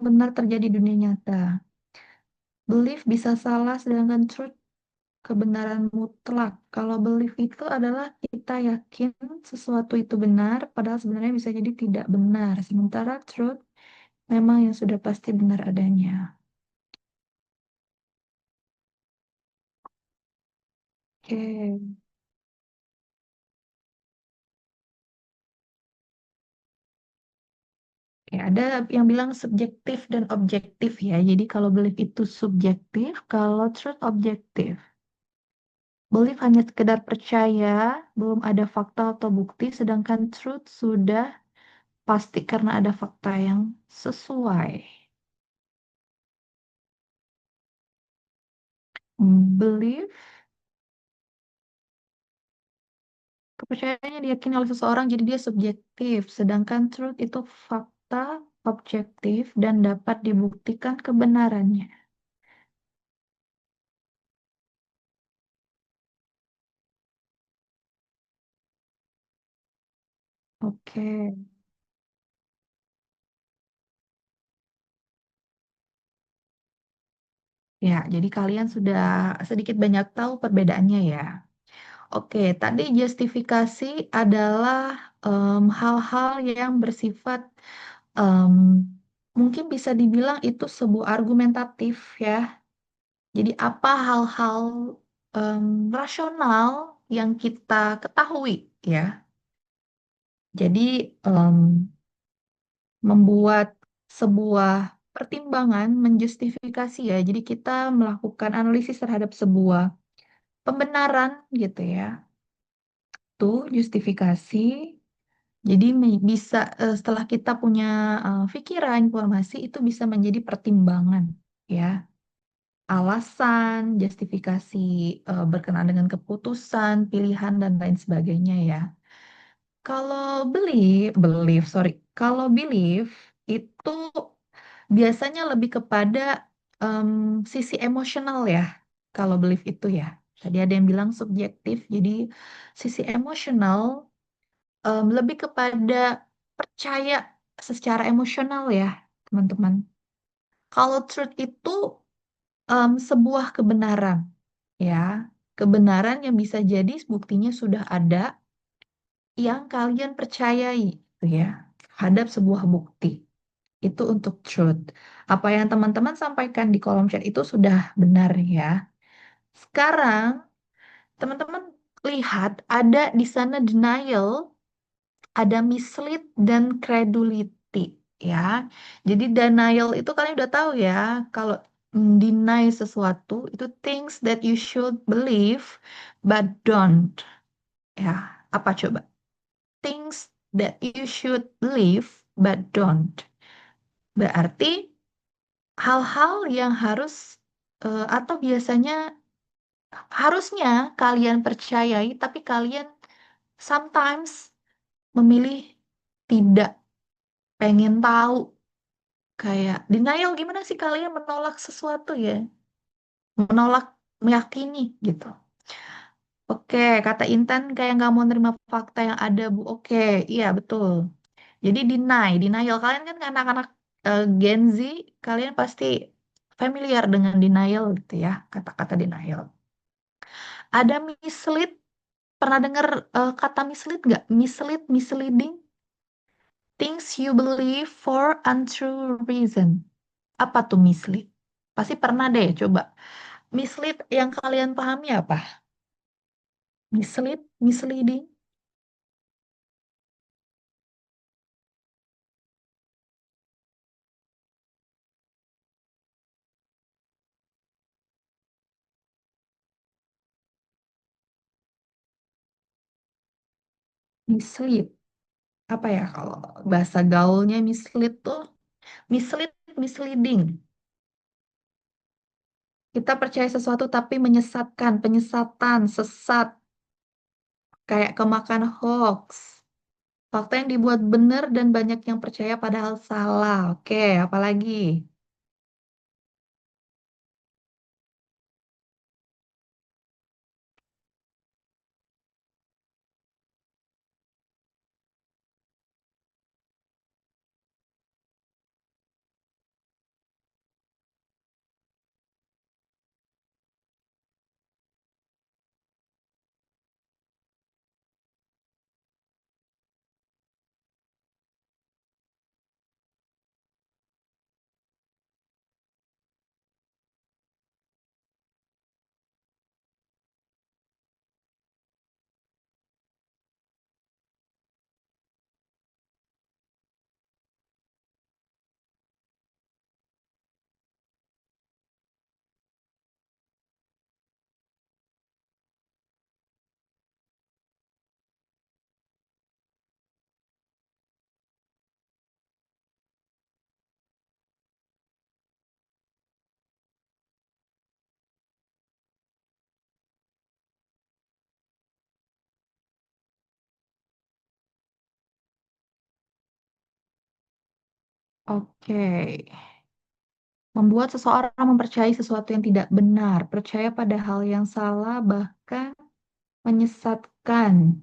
benar terjadi di dunia nyata. Belief bisa salah, sedangkan truth kebenaran mutlak. Kalau belief itu adalah kita yakin sesuatu itu benar, padahal sebenarnya bisa jadi tidak benar. Sementara truth memang yang sudah pasti benar adanya. Oke. Oke, ada yang bilang subjektif dan objektif ya. Jadi kalau belief itu subjektif, kalau truth objektif. Belief hanya sekedar percaya, belum ada fakta atau bukti, sedangkan truth sudah pasti karena ada fakta yang sesuai. Belief, kepercayaannya diyakini oleh seseorang, jadi dia subjektif, sedangkan truth itu fakta objektif dan dapat dibuktikan kebenarannya. Oke. Ya, jadi kalian sudah sedikit banyak tahu perbedaannya ya. Oke, tadi justifikasi adalah hal-hal yang bersifat em, mungkin bisa dibilang itu sebuah argumentatif ya. Jadi apa hal-hal em, rasional yang kita ketahui ya. Jadi em, membuat sebuah pertimbangan menjustifikasi ya. Jadi kita melakukan analisis terhadap sebuah pembenaran gitu ya. Tuh justifikasi. Jadi bisa setelah kita punya pikiran, informasi itu bisa menjadi pertimbangan ya. Alasan, justifikasi berkenaan dengan keputusan, pilihan dan lain sebagainya ya. Kalau sorry, kalau belief itu biasanya lebih kepada em, sisi emosional ya. Kalau belief itu ya. Tadi ada yang bilang subjektif, jadi sisi emosional lebih kepada percaya secara emosional ya, teman-teman. Kalau truth itu sebuah kebenaran, ya, kebenaran yang bisa jadi buktinya sudah ada yang kalian percayai, gitu ya, terhadap sebuah bukti. Itu untuk truth. Apa yang teman-teman sampaikan di kolom chat itu sudah benar ya. Sekarang teman-teman lihat ada di sana denial, ada mislead dan credulity ya. Jadi denial itu kalian udah tahu ya, kalau deny sesuatu itu things that you should believe but don't ya. Apa coba? Things that you should believe but don't. Berarti hal-hal yang harus atau biasanya harusnya kalian percayai tapi kalian sometimes memilih tidak pengen tahu. Kayak denial gimana sih kalian menolak sesuatu ya? Menolak meyakini gitu. Oke, kata Intan kayak nggak mau nerima fakta yang ada, Bu. Oke, iya betul. Jadi denial. Kalian kan anak-anak Gen Z, kalian pasti familiar dengan denial gitu ya, kata-kata denial. Ada mislead, pernah dengar kata mislead nggak? Mislead, misleading, things you believe for untrue reason. Apa tuh mislead? Pasti pernah deh, coba. Mislead yang kalian pahami apa? Mislead, misleading, mislead. Apa ya kalau bahasa gaulnya mislead tuh? Mislead, misleading. Kita percaya sesuatu tapi menyesatkan, penyesatan, sesat, kayak kemakan hoax. Fakta yang dibuat benar dan banyak yang percaya padahal salah. Oke, apalagi? Oke. Membuat seseorang mempercayai sesuatu yang tidak benar, percaya pada hal yang salah, bahkan menyesatkan,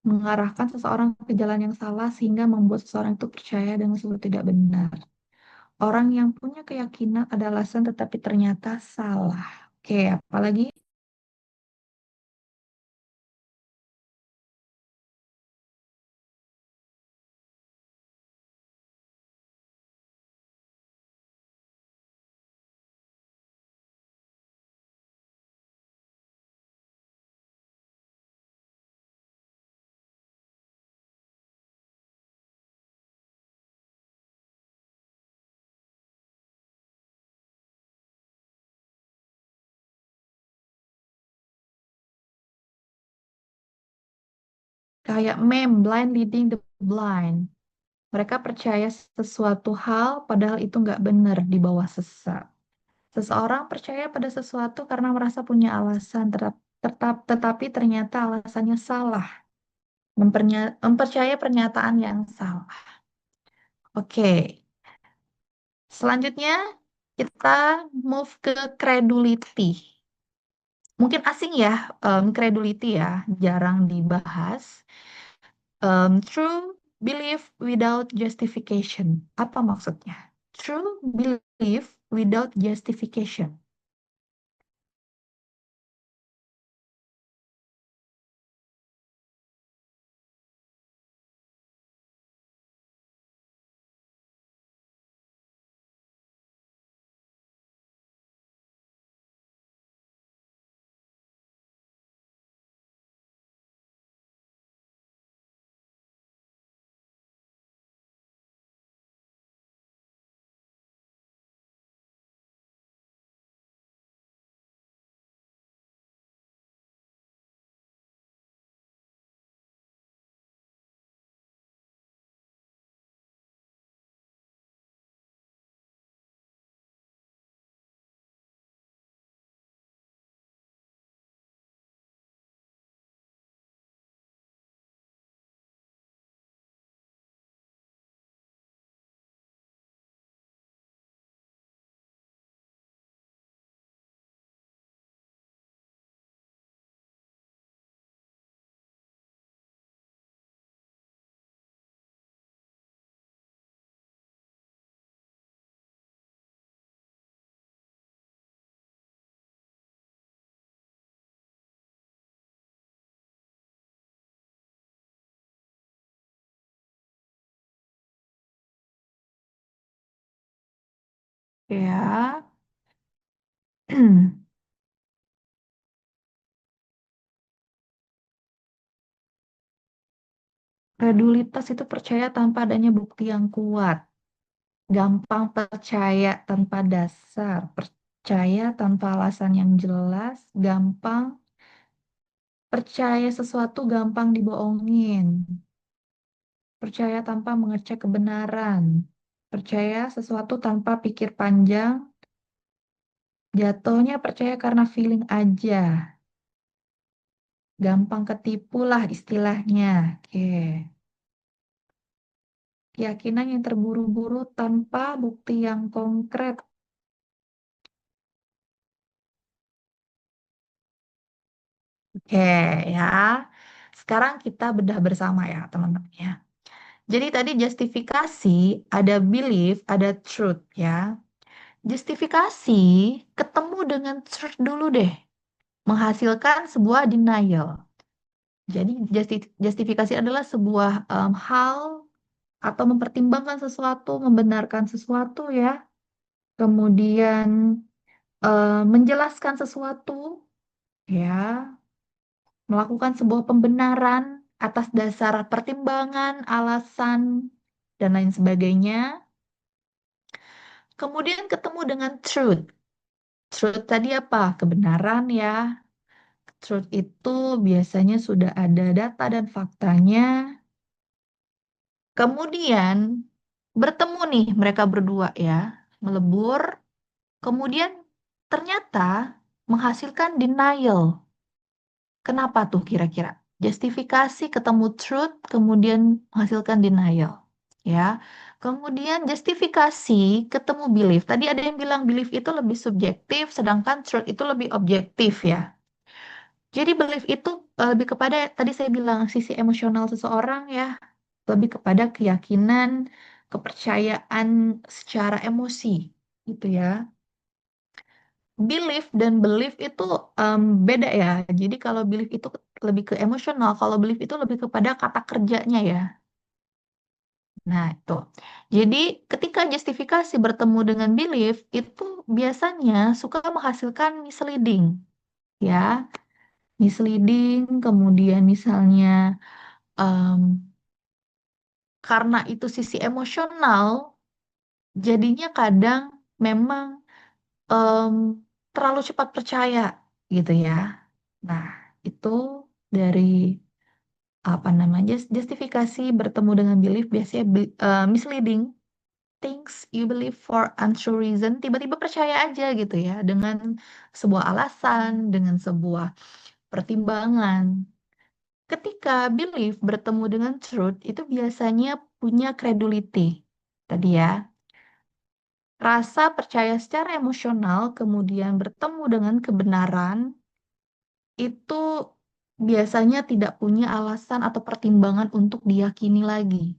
mengarahkan seseorang ke jalan yang salah sehingga membuat seseorang itu percaya dengan sesuatu tidak benar. Orang yang punya keyakinan ada alasan tetapi ternyata salah. Oke, apalagi kayak meme blind leading the blind. Mereka percaya sesuatu hal padahal itu nggak benar di bawah sesat. Seseorang percaya pada sesuatu karena merasa punya alasan, tetapi ternyata alasannya salah. Mempercayai pernyataan yang salah. Oke, selanjutnya kita move ke credulity. Mungkin asing ya, credulity ya, jarang dibahas. True belief without justification. Apa maksudnya? True belief without justification. Ya. Kredulitas itu percaya tanpa adanya bukti yang kuat. Gampang percaya tanpa dasar. Percaya tanpa alasan yang jelas. Gampang percaya sesuatu gampang dibohongin. Percaya tanpa mengecek kebenaran. Percaya sesuatu tanpa pikir panjang. Jatuhnya percaya karena feeling aja. Gampang ketipu lah istilahnya. Oke. Keyakinan yang terburu-buru tanpa bukti yang konkret. Oke ya. Sekarang kita bedah bersama ya teman-teman ya. Jadi tadi justifikasi, ada belief, ada truth ya. Justifikasi ketemu dengan truth dulu deh. Menghasilkan sebuah denial. Jadi justifikasi adalah sebuah hal atau mempertimbangkan sesuatu, membenarkan sesuatu ya. Kemudian menjelaskan sesuatu ya, melakukan sebuah pembenaran atas dasar pertimbangan, alasan, dan lain sebagainya. Kemudian ketemu dengan truth. Truth tadi apa? Kebenaran ya. Truth itu biasanya sudah ada data dan faktanya. Kemudian bertemu nih mereka berdua ya, melebur. Kemudian ternyata menghasilkan denial. Kenapa tuh kira-kira? Justifikasi ketemu truth, kemudian menghasilkan denial. ya. Kemudian justifikasi ketemu belief. Tadi ada yang bilang belief itu lebih subjektif, sedangkan truth itu lebih objektif ya. Jadi belief itu lebih kepada tadi saya bilang sisi emosional seseorang ya, lebih kepada keyakinan, kepercayaan secara emosi gitu ya. Belief dan belief itu beda ya. Jadi kalau belief itu lebih ke emosional, kalau belief itu lebih kepada kata kerjanya ya. Nah, itu. Jadi ketika justifikasi bertemu dengan belief itu biasanya suka menghasilkan misleading ya. Misleading, kemudian misalnya em, karena itu sisi emosional, jadinya kadang memang em, terlalu cepat percaya gitu ya. Nah, itu dari apa namanya justifikasi bertemu dengan belief biasanya misleading things you believe for untrue reason, tiba-tiba percaya aja gitu ya dengan sebuah alasan, dengan sebuah pertimbangan. Ketika belief bertemu dengan truth itu biasanya punya credibility tadi ya. Rasa percaya secara emosional kemudian bertemu dengan kebenaran itu biasanya tidak punya alasan atau pertimbangan untuk diyakini lagi.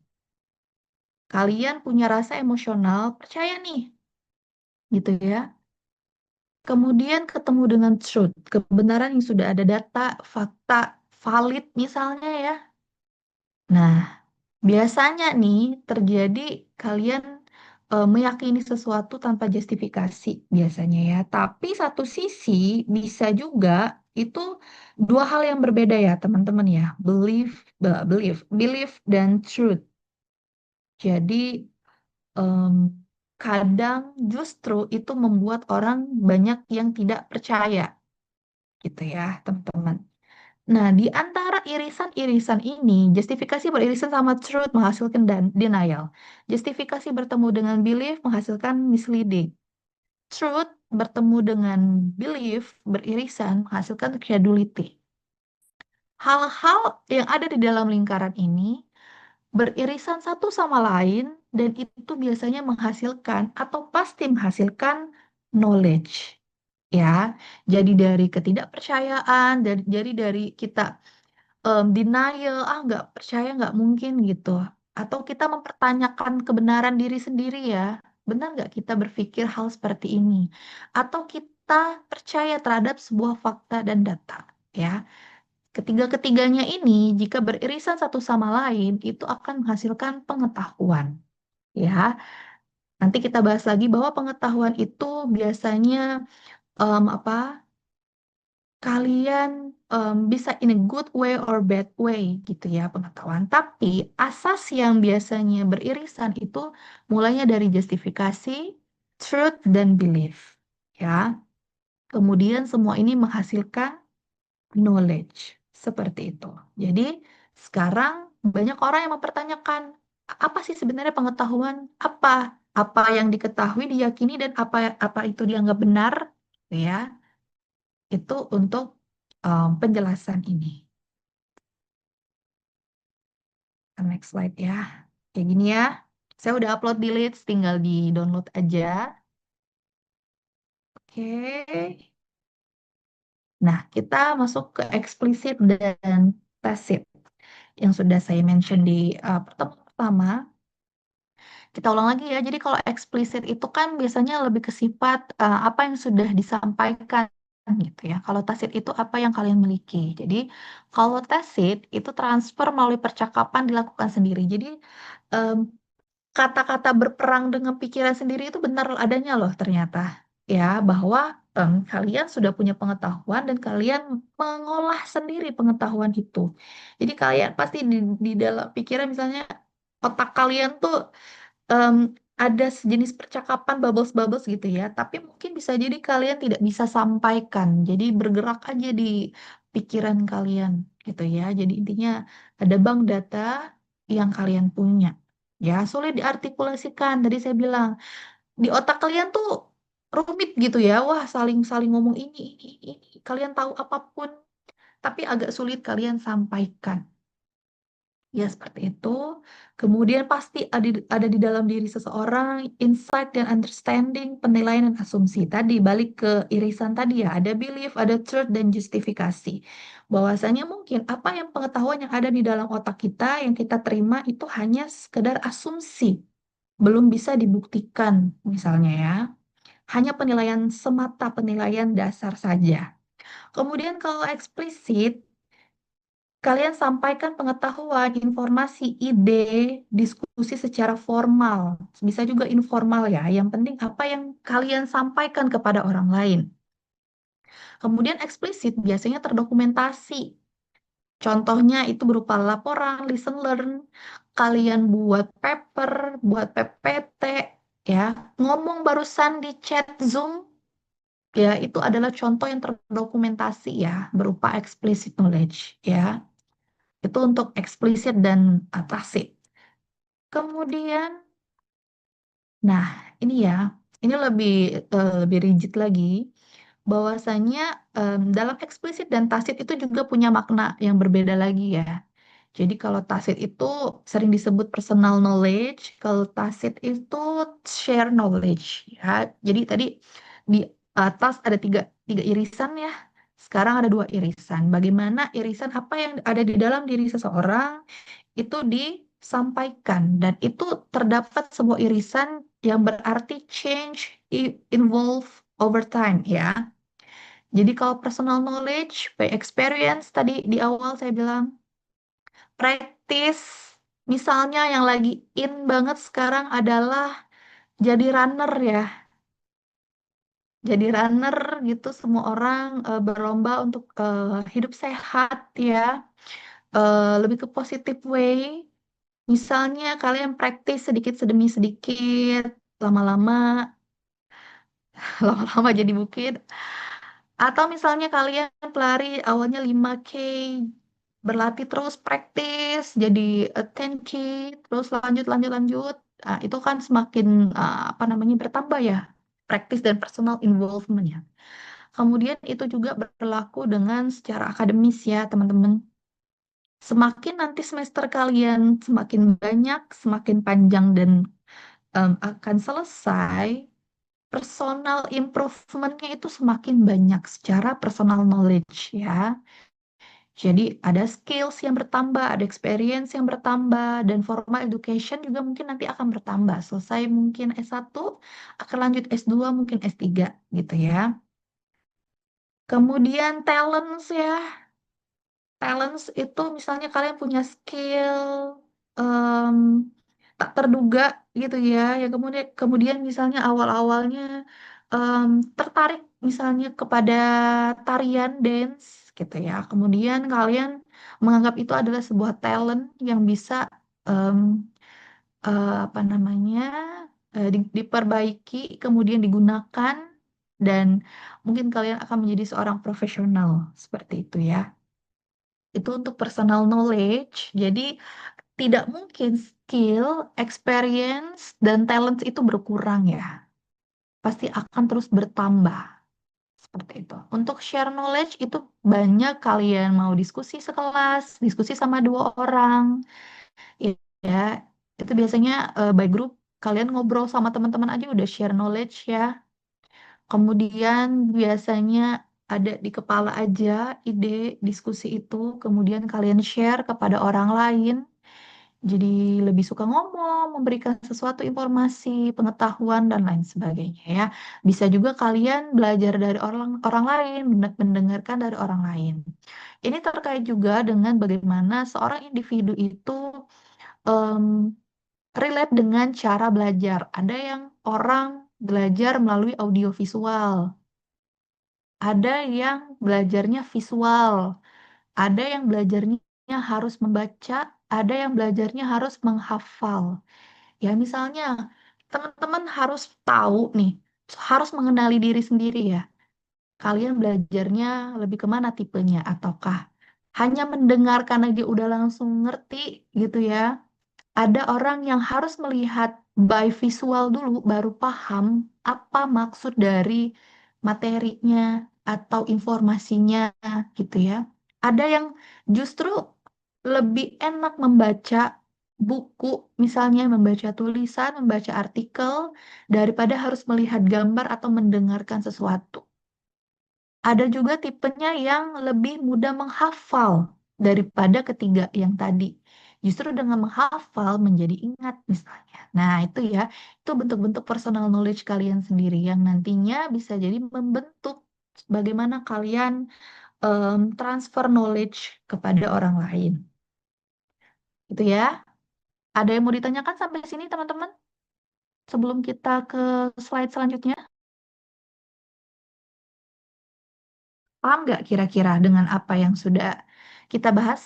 Kalian punya rasa emosional, percaya nih, gitu ya. Kemudian ketemu dengan truth, kebenaran yang sudah ada data, fakta, valid misalnya ya. Nah, biasanya nih terjadi kalian meyakini sesuatu tanpa justifikasi biasanya ya. Tapi satu sisi bisa juga itu dua hal yang berbeda ya teman-teman ya. Belief dan truth. Jadi em, kadang justru itu membuat orang banyak yang tidak percaya gitu ya teman-teman. Nah, di antara irisan-irisan ini, justifikasi beririsan sama truth menghasilkan dan denial. Justifikasi bertemu dengan belief menghasilkan misleading. Truth bertemu dengan belief beririsan menghasilkan credulity. Hal-hal yang ada di dalam lingkaran ini beririsan satu sama lain dan itu biasanya menghasilkan atau pasti menghasilkan knowledge. Ya, jadi dari ketidakpercayaan, jadi dari kita denial, ah nggak percaya nggak mungkin gitu. Atau kita mempertanyakan kebenaran diri sendiri ya, benar nggak kita berpikir hal seperti ini? Atau kita percaya terhadap sebuah fakta dan data ya. Ketiga-ketiganya ini jika beririsan satu sama lain itu akan menghasilkan pengetahuan ya. Nanti kita bahas lagi bahwa pengetahuan itu biasanya apa kalian bisa in a good way or bad way gitu ya pengetahuan. Tapi asas yang biasanya beririsan itu mulainya dari justifikasi, truth, dan belief. Ya, kemudian semua ini menghasilkan knowledge seperti itu. Jadi sekarang banyak orang yang mempertanyakan apa sih sebenarnya pengetahuan? Apa apa yang diketahui, diyakini dan apa apa itu dianggap benar? Ya, itu untuk penjelasan ini. Next slide ya. Kayak gini ya. Saya udah upload di Leads, tinggal di download aja. Oke. Nah, kita masuk ke eksplisit dan tacit yang sudah saya mention di pertemuan pertama. Kita ulang lagi ya. Jadi kalau eksplisit itu kan biasanya lebih ke sifat apa yang sudah disampaikan gitu ya. Kalau tacit itu apa yang kalian miliki. Jadi kalau tacit itu transfer melalui percakapan dilakukan sendiri. Jadi em, kata-kata berperang dengan pikiran sendiri itu benar adanya loh ternyata ya bahwa kalian sudah punya pengetahuan dan kalian mengolah sendiri pengetahuan itu. Jadi kalian pasti di dalam pikiran misalnya otak kalian tuh em, ada sejenis percakapan bubbles-bubbles gitu ya, tapi mungkin bisa jadi kalian tidak bisa sampaikan. Jadi bergerak aja di pikiran kalian gitu ya. Jadi intinya ada bank data yang kalian punya. Ya, sulit diartikulasikan. Tadi saya bilang, di otak kalian tuh rumit gitu ya. Wah, saling ngomong ini. Kalian tahu apapun, tapi agak sulit kalian sampaikan. Ya, seperti itu. Kemudian pasti ada di dalam diri seseorang insight dan understanding, penilaian dan asumsi. Tadi balik ke irisan tadi ya, ada belief, ada truth dan justifikasi. Bahwasanya mungkin apa yang pengetahuan yang ada di dalam otak kita yang kita terima itu hanya sekedar asumsi, belum bisa dibuktikan misalnya ya. Hanya penilaian semata, penilaian dasar saja. Kemudian kalau eksplisit, kalian sampaikan pengetahuan, informasi, ide, diskusi secara formal. Bisa juga informal ya. Yang penting apa yang kalian sampaikan kepada orang lain. Kemudian eksplisit biasanya terdokumentasi. Contohnya itu berupa laporan, listen learn, kalian buat paper, buat PPT, ya. Ngomong barusan di chat Zoom, ya itu adalah contoh yang terdokumentasi ya, berupa explicit knowledge, ya. Itu untuk eksplisit dan tacit. Kemudian, nah ini ya, ini lebih rigid lagi, bahwasanya dalam eksplisit dan tacit itu juga punya makna yang berbeda lagi ya. Jadi kalau tacit itu sering disebut personal knowledge, kalau tacit itu share knowledge ya. Jadi tadi di atas ada tiga irisan ya. Sekarang ada dua irisan. Bagaimana irisan apa yang ada di dalam diri seseorang itu disampaikan dan itu terdapat sebuah irisan yang berarti change involve over time ya. Jadi kalau personal knowledge, by experience tadi di awal saya bilang practice, misalnya yang lagi in banget sekarang adalah jadi runner ya. Jadi runner gitu semua orang berlomba untuk hidup sehat ya. Lebih ke positive way. Misalnya kalian praktis sedikit demi sedikit, lama-lama, lama-lama jadi bukit. Atau misalnya kalian pelari awalnya 5K, berlatih terus praktis jadi 10K, terus lanjut lanjut lanjut. Nah, itu kan semakin apa namanya bertambah ya, praktis dan personal involvement-nya. Kemudian itu juga berlaku dengan secara akademis ya, teman-teman. Semakin nanti semester kalian semakin banyak, semakin panjang dan akan selesai, personal improvement-nya itu semakin banyak secara personal knowledge ya. Jadi ada skills yang bertambah, ada experience yang bertambah, dan formal education juga mungkin nanti akan bertambah. Selesai mungkin S1, akan lanjut S2, mungkin S3 gitu ya. Kemudian talents ya. Talents itu misalnya kalian punya skill em, tak terduga gitu ya. Ya kemudian kemudian misalnya awal-awalnya em, tertarik misalnya kepada tarian dance gitu ya. Kemudian kalian menganggap itu adalah sebuah talent yang bisa em, apa namanya diperbaiki kemudian digunakan dan mungkin kalian akan menjadi seorang profesional seperti itu ya. Itu untuk personal knowledge. Jadi tidak mungkin skill, experience, dan talent itu berkurang ya. Pasti akan terus bertambah. Seperti itu. Untuk share knowledge itu banyak kalian mau diskusi sekelas, diskusi sama dua orang. Ya, itu biasanya by group kalian ngobrol sama teman-teman aja udah share knowledge ya. Kemudian biasanya ada di kepala aja ide diskusi itu, kemudian kalian share kepada orang lain. Jadi lebih suka ngomong, memberikan sesuatu informasi, pengetahuan dan lain sebagainya ya. Bisa juga kalian belajar dari orang orang lain, mendengarkan dari orang lain. Ini terkait juga dengan bagaimana seorang individu itu em, relate dengan cara belajar. Ada yang orang belajar melalui audiovisual, ada yang belajarnya visual, ada yang belajarnya harus membaca, ada yang belajarnya harus menghafal. Ya, misalnya teman-teman harus tahu nih, harus mengenali diri sendiri ya. Kalian belajarnya lebih kemana tipenya? Ataukah hanya mendengarkan aja udah langsung ngerti gitu ya? Ada orang yang harus melihat by visual dulu baru paham apa maksud dari materinya atau informasinya gitu ya. Ada yang justru lebih enak membaca buku, misalnya membaca tulisan, membaca artikel, daripada harus melihat gambar atau mendengarkan sesuatu. Ada juga tipenya yang lebih mudah menghafal daripada ketiga yang tadi. Justru dengan menghafal menjadi ingat misalnya. Nah, itu ya, itu bentuk-bentuk personal knowledge kalian sendiri yang nantinya bisa jadi membentuk bagaimana kalian transfer knowledge kepada orang lain. Itu ya. Ada yang mau ditanyakan sampai sini, teman-teman? Sebelum kita ke slide selanjutnya, paham nggak kira-kira dengan apa yang sudah kita bahas?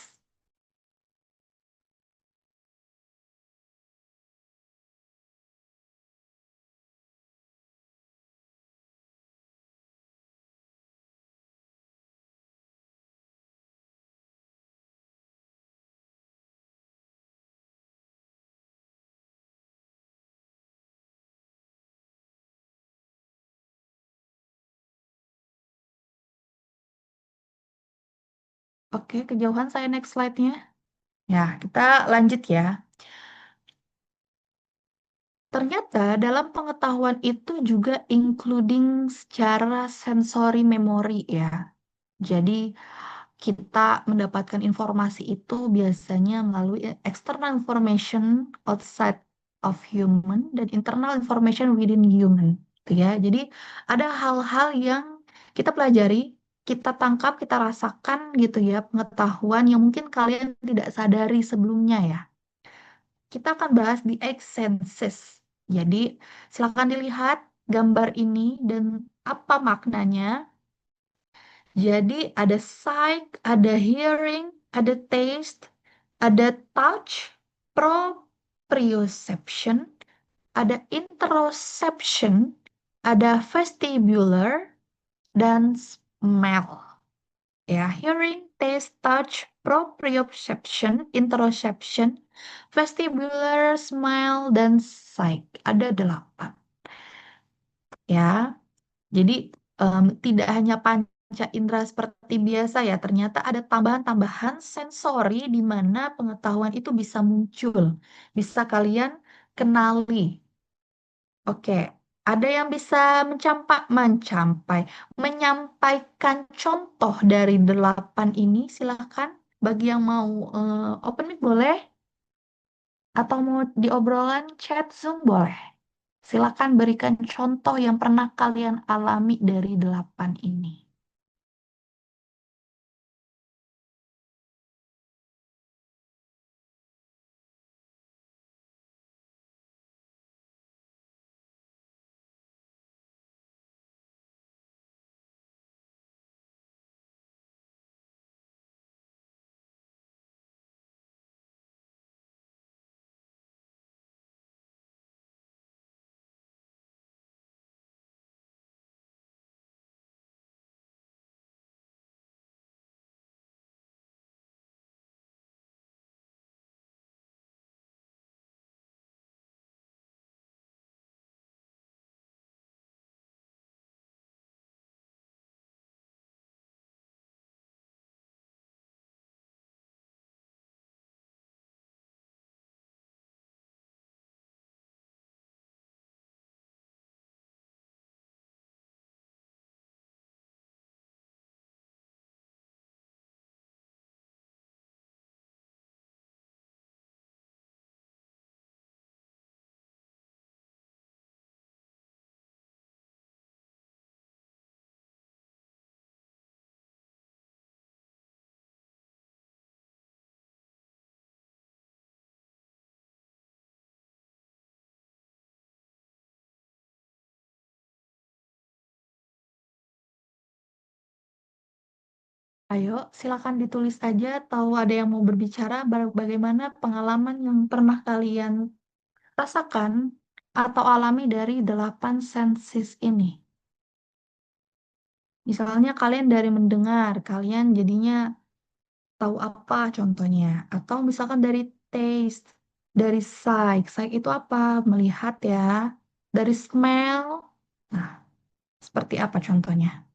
Oke, kejauhan saya next slide-nya. Ya, kita lanjut ya. Ternyata dalam pengetahuan itu juga including secara sensory memory ya. Jadi kita mendapatkan informasi itu biasanya melalui external information outside of human dan internal information within human, gitu ya. Jadi ada hal-hal yang kita pelajari, kita tangkap, kita rasakan gitu ya, pengetahuan yang mungkin kalian tidak sadari sebelumnya ya. Kita akan bahas di Eight Senses. Jadi silakan dilihat gambar ini dan apa maknanya. Jadi ada sight, ada hearing, ada taste, ada touch, proprioception, ada interoception, ada vestibular, dan smell. Ya, hearing, taste, touch, proprioception, interoception, vestibular, smell, dan sight. Ada 8. Ya, jadi tidak hanya panca indera seperti biasa ya, ternyata ada tambahan-tambahan sensori di mana pengetahuan itu bisa muncul, bisa kalian kenali. Oke, ada yang bisa menyampaikan contoh dari 8 ini, silakan. Bagi yang mau open mic boleh, atau mau diobrolan chat Zoom boleh. Silakan berikan contoh yang pernah kalian alami dari 8 ini. Ayo, silakan ditulis aja atau ada yang mau berbicara bagaimana pengalaman yang pernah kalian rasakan atau alami dari 8 senses ini. Misalnya kalian dari mendengar, kalian jadinya tahu apa contohnya. Atau misalkan dari taste, dari sight. Sight itu apa? Melihat ya. Dari smell. Nah, seperti apa contohnya?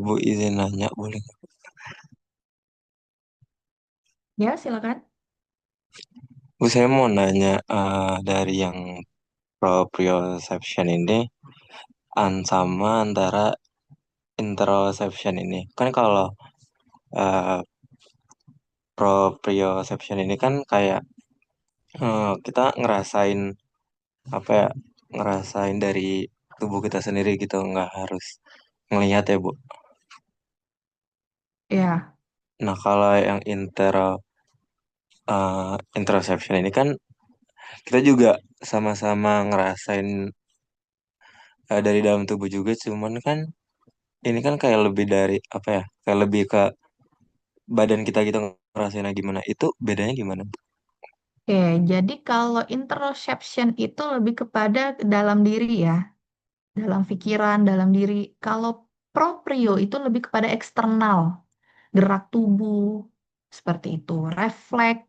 Bu izin nanya boleh nggak? Ya, silakan. Bu saya mau nanya dari yang proprioception ini sama antara interoception ini. Kan kalau eh, proprioception ini kan kayak kita ngerasain apa ya, ngerasain dari tubuh kita sendiri gitu, nggak harus ngelihat ya Bu. Ya, Nah kalau yang interoception ini kan kita juga sama-sama ngerasain dari dalam tubuh juga, cuman kan ini kan kayak lebih dari apa ya, kayak lebih ke badan kita gitu ngerasainnya gimana. Itu bedanya gimana? oke. Jadi kalau interoception itu lebih kepada dalam diri ya, dalam pikiran, dalam diri. Kalau proprio itu lebih kepada eksternal, gerak tubuh, seperti itu. Refleks,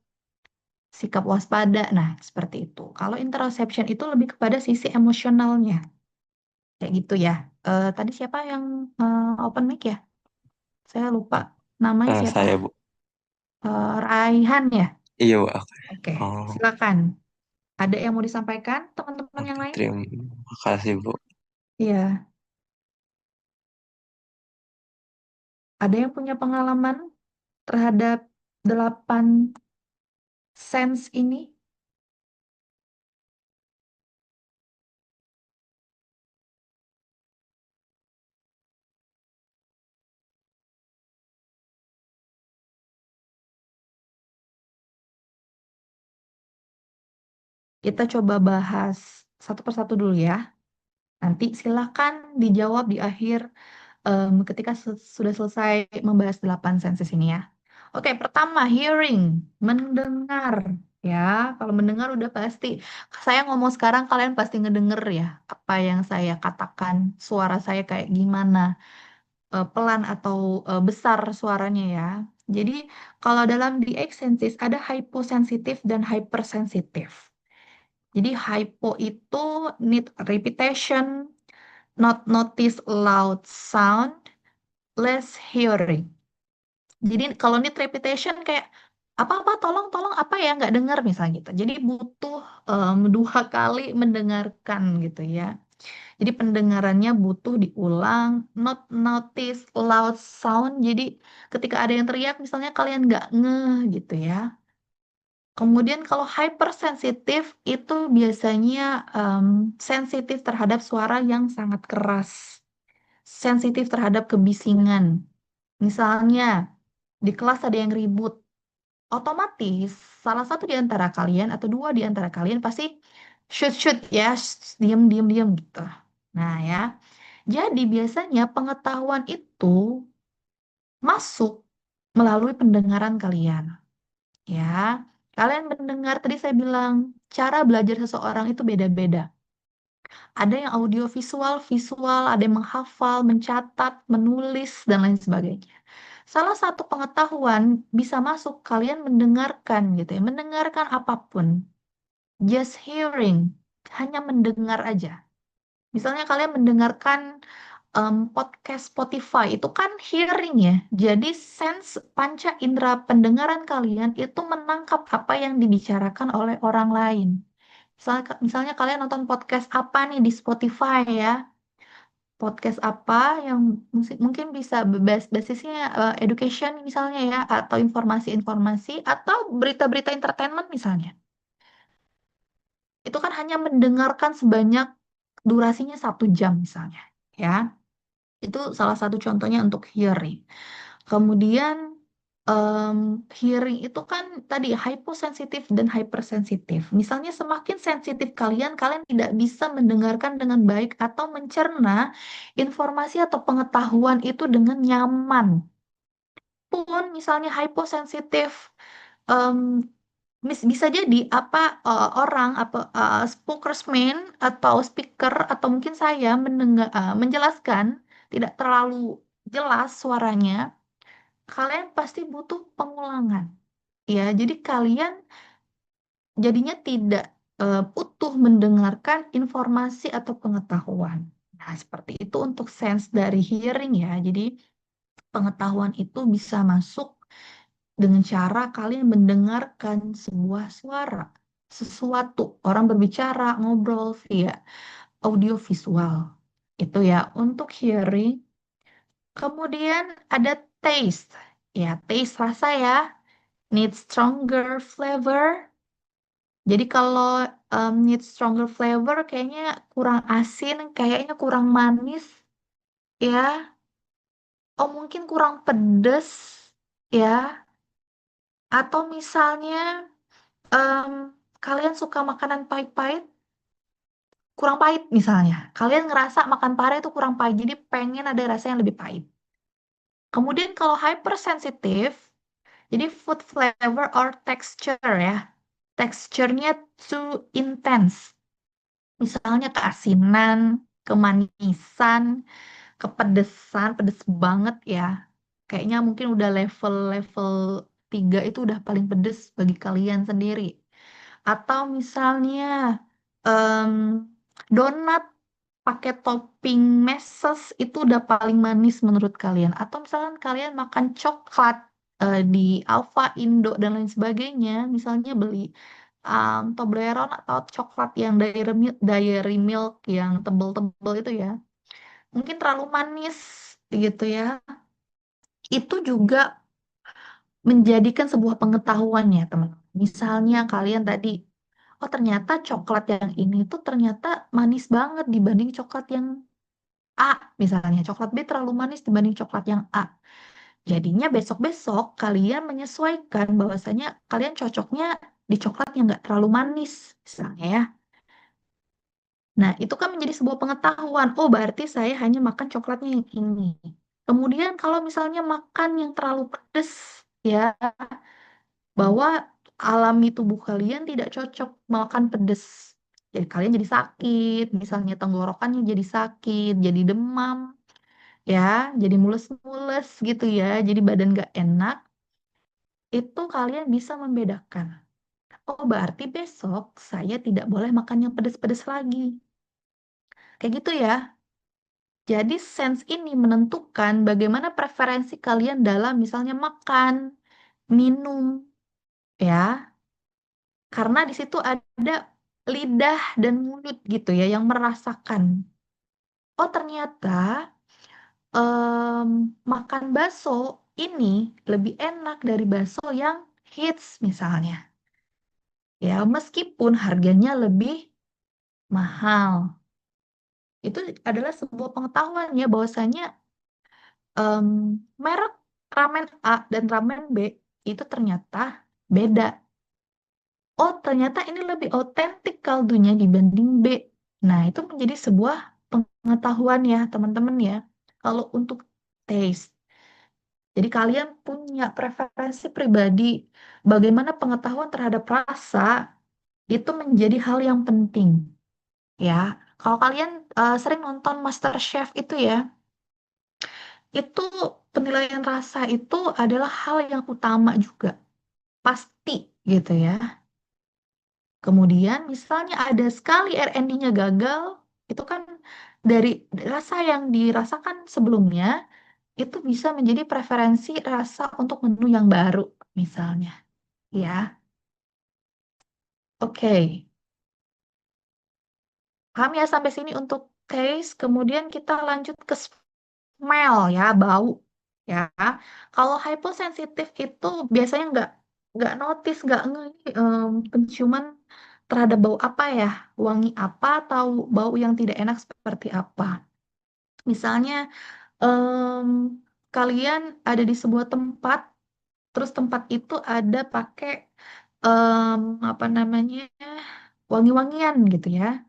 sikap waspada, nah seperti itu. Kalau interoception itu lebih kepada sisi emosionalnya, kayak gitu ya. Tadi siapa yang open mic ya? Saya lupa namanya siapa. Saya Bu. Raihan ya? Iya Bu. Oke, Oh, silakan. Ada yang mau disampaikan teman-teman yang oke, lain? terima kasih Bu. Iya, ada yang punya pengalaman terhadap 8 sense ini? Kita coba bahas satu persatu dulu ya. Nanti silakan dijawab di akhir ketika sudah selesai membahas 8 senses ini ya. Oke, pertama hearing, mendengar ya. Kalau mendengar udah pasti. Saya ngomong sekarang kalian pasti ngedenger ya apa yang saya katakan, suara saya kayak gimana, pelan atau besar suaranya ya. Jadi kalau dalam the eight senses ada hyposensitif dan hypersensitif. Jadi hypo itu need repetition, not notice loud sound, less hearing. Jadi kalau need repetition kayak apa-apa tolong tolong apa ya nggak dengar misalnya gitu. Jadi butuh 2 kali mendengarkan gitu ya. Jadi pendengarannya butuh diulang, not notice loud sound. Jadi ketika ada yang teriak misalnya kalian nggak ngeh gitu ya. Kemudian kalau hypersensitif itu biasanya sensitif terhadap suara yang sangat keras, sensitif terhadap kebisingan. Misalnya di kelas ada yang ribut, otomatis salah satu di antara kalian atau dua di antara kalian pasti shoot shoot ya, diem diem diem gitu. Nah ya, jadi biasanya pengetahuan itu masuk melalui pendengaran kalian. Ya, kalian mendengar tadi saya bilang cara belajar seseorang itu beda-beda. Ada yang audio visual, visual, ada yang menghafal, mencatat, menulis dan lain sebagainya. Salah satu pengetahuan bisa masuk kalian mendengarkan gitu ya, mendengarkan apapun. Just hearing, hanya mendengar aja. Misalnya kalian mendengarkan podcast Spotify itu kan hearing ya. Jadi sense panca indera pendengaran kalian itu menangkap apa yang dibicarakan oleh orang lain. Misalnya kalian nonton podcast apa nih di Spotify ya. Podcast apa yang mungkin bisa basisnya education misalnya ya atau informasi-informasi atau berita-berita entertainment misalnya. Itu kan hanya mendengarkan sebanyak durasinya 1 jam misalnya ya. Itu salah satu contohnya untuk hearing. Kemudian em, hearing itu kan tadi hyposensitif dan hypersensitif. Misalnya semakin sensitif kalian, kalian tidak bisa mendengarkan dengan baik atau mencerna informasi atau pengetahuan itu dengan nyaman. Pun misalnya hyposensitif, em, bisa jadi apa orang apa spokesman atau speaker atau mungkin saya menjelaskan tidak terlalu jelas suaranya, kalian pasti butuh pengulangan. Ya, jadi kalian jadinya tidak utuh mendengarkan informasi atau pengetahuan. Nah, seperti itu untuk sense dari hearing ya. Jadi pengetahuan itu bisa masuk dengan cara kalian mendengarkan sebuah suara, sesuatu, orang berbicara, ngobrol via audio visual. Itu ya untuk hearing. Kemudian ada taste. Ya, taste rasa ya. Need stronger flavor. Jadi kalau need stronger flavor kayaknya kurang asin, kayaknya kurang manis ya. Oh, mungkin kurang pedes ya. Atau misalnya em, kalian suka makanan pahit-pahit, kurang pahit misalnya. Kalian ngerasa makan pare itu kurang pahit, jadi pengen ada rasa yang lebih pahit. Kemudian kalau hypersensitive, jadi food flavor or texture ya. Teksturnya too intense. Misalnya keasinan, kemanisan, kepedesan, pedes banget ya. Kayaknya mungkin udah level-level 3 itu udah paling pedes bagi kalian sendiri. Atau misalnya em, donat pakai topping meses itu udah paling manis menurut kalian. Atau misalkan kalian makan coklat di Alfa, Indo, dan lain sebagainya. Misalnya beli Toblerone atau coklat yang Dairy Milk yang tebel-tebel itu ya. Mungkin terlalu manis gitu ya. Itu juga menjadikan sebuah pengetahuan ya teman. Misalnya kalian tadi, oh ternyata coklat yang ini tuh ternyata manis banget dibanding coklat yang A. Misalnya coklat B terlalu manis dibanding coklat yang A. Jadinya besok-besok kalian menyesuaikan bahwasanya kalian cocoknya di coklat yang nggak terlalu manis. Misalnya ya. Nah, itu kan menjadi sebuah pengetahuan. Oh, berarti saya hanya makan coklatnya yang ini. Kemudian kalau misalnya makan yang terlalu pedas, ya, bahwa alami tubuh kalian tidak cocok makan pedas. Jadi kalian jadi sakit, misalnya tenggorokannya jadi sakit, jadi demam, ya, jadi mules-mules gitu ya, jadi badan gak enak. Itu kalian bisa membedakan. Oh, berarti besok saya tidak boleh makan yang pedas-pedas lagi. Kayak gitu ya. Jadi sense ini menentukan bagaimana preferensi kalian dalam misalnya makan, minum, ya. Karena di situ ada lidah dan mulut gitu ya yang merasakan. Oh ternyata makan bakso ini lebih enak dari bakso yang hits misalnya. Ya meskipun harganya lebih mahal. Itu adalah sebuah pengetahuan ya bahwasanya em, merek ramen A dan ramen B itu ternyata beda. Oh, ternyata ini lebih otentik kaldunya dibanding B. Nah, itu menjadi sebuah pengetahuan ya, teman-teman ya. Kalau untuk taste. Jadi kalian punya preferensi pribadi, bagaimana pengetahuan terhadap rasa itu menjadi hal yang penting ya. Kalau kalian sering nonton MasterChef itu ya, itu penilaian rasa itu adalah hal yang utama juga, pasti gitu ya. Kemudian misalnya ada sekali R&D-nya gagal, itu kan dari rasa yang dirasakan sebelumnya, itu bisa menjadi preferensi rasa untuk menu yang baru, misalnya. Ya, oke. Paham ya sampai sini untuk taste, kemudian kita lanjut ke smell ya, bau. Ya, kalau hyposensitif itu biasanya nggak notice, nggak nge penciuman terhadap bau apa ya, wangi apa atau bau yang tidak enak seperti apa. Misalnya em, kalian ada di sebuah tempat, terus tempat itu ada pakai apa namanya wangi-wangian gitu ya.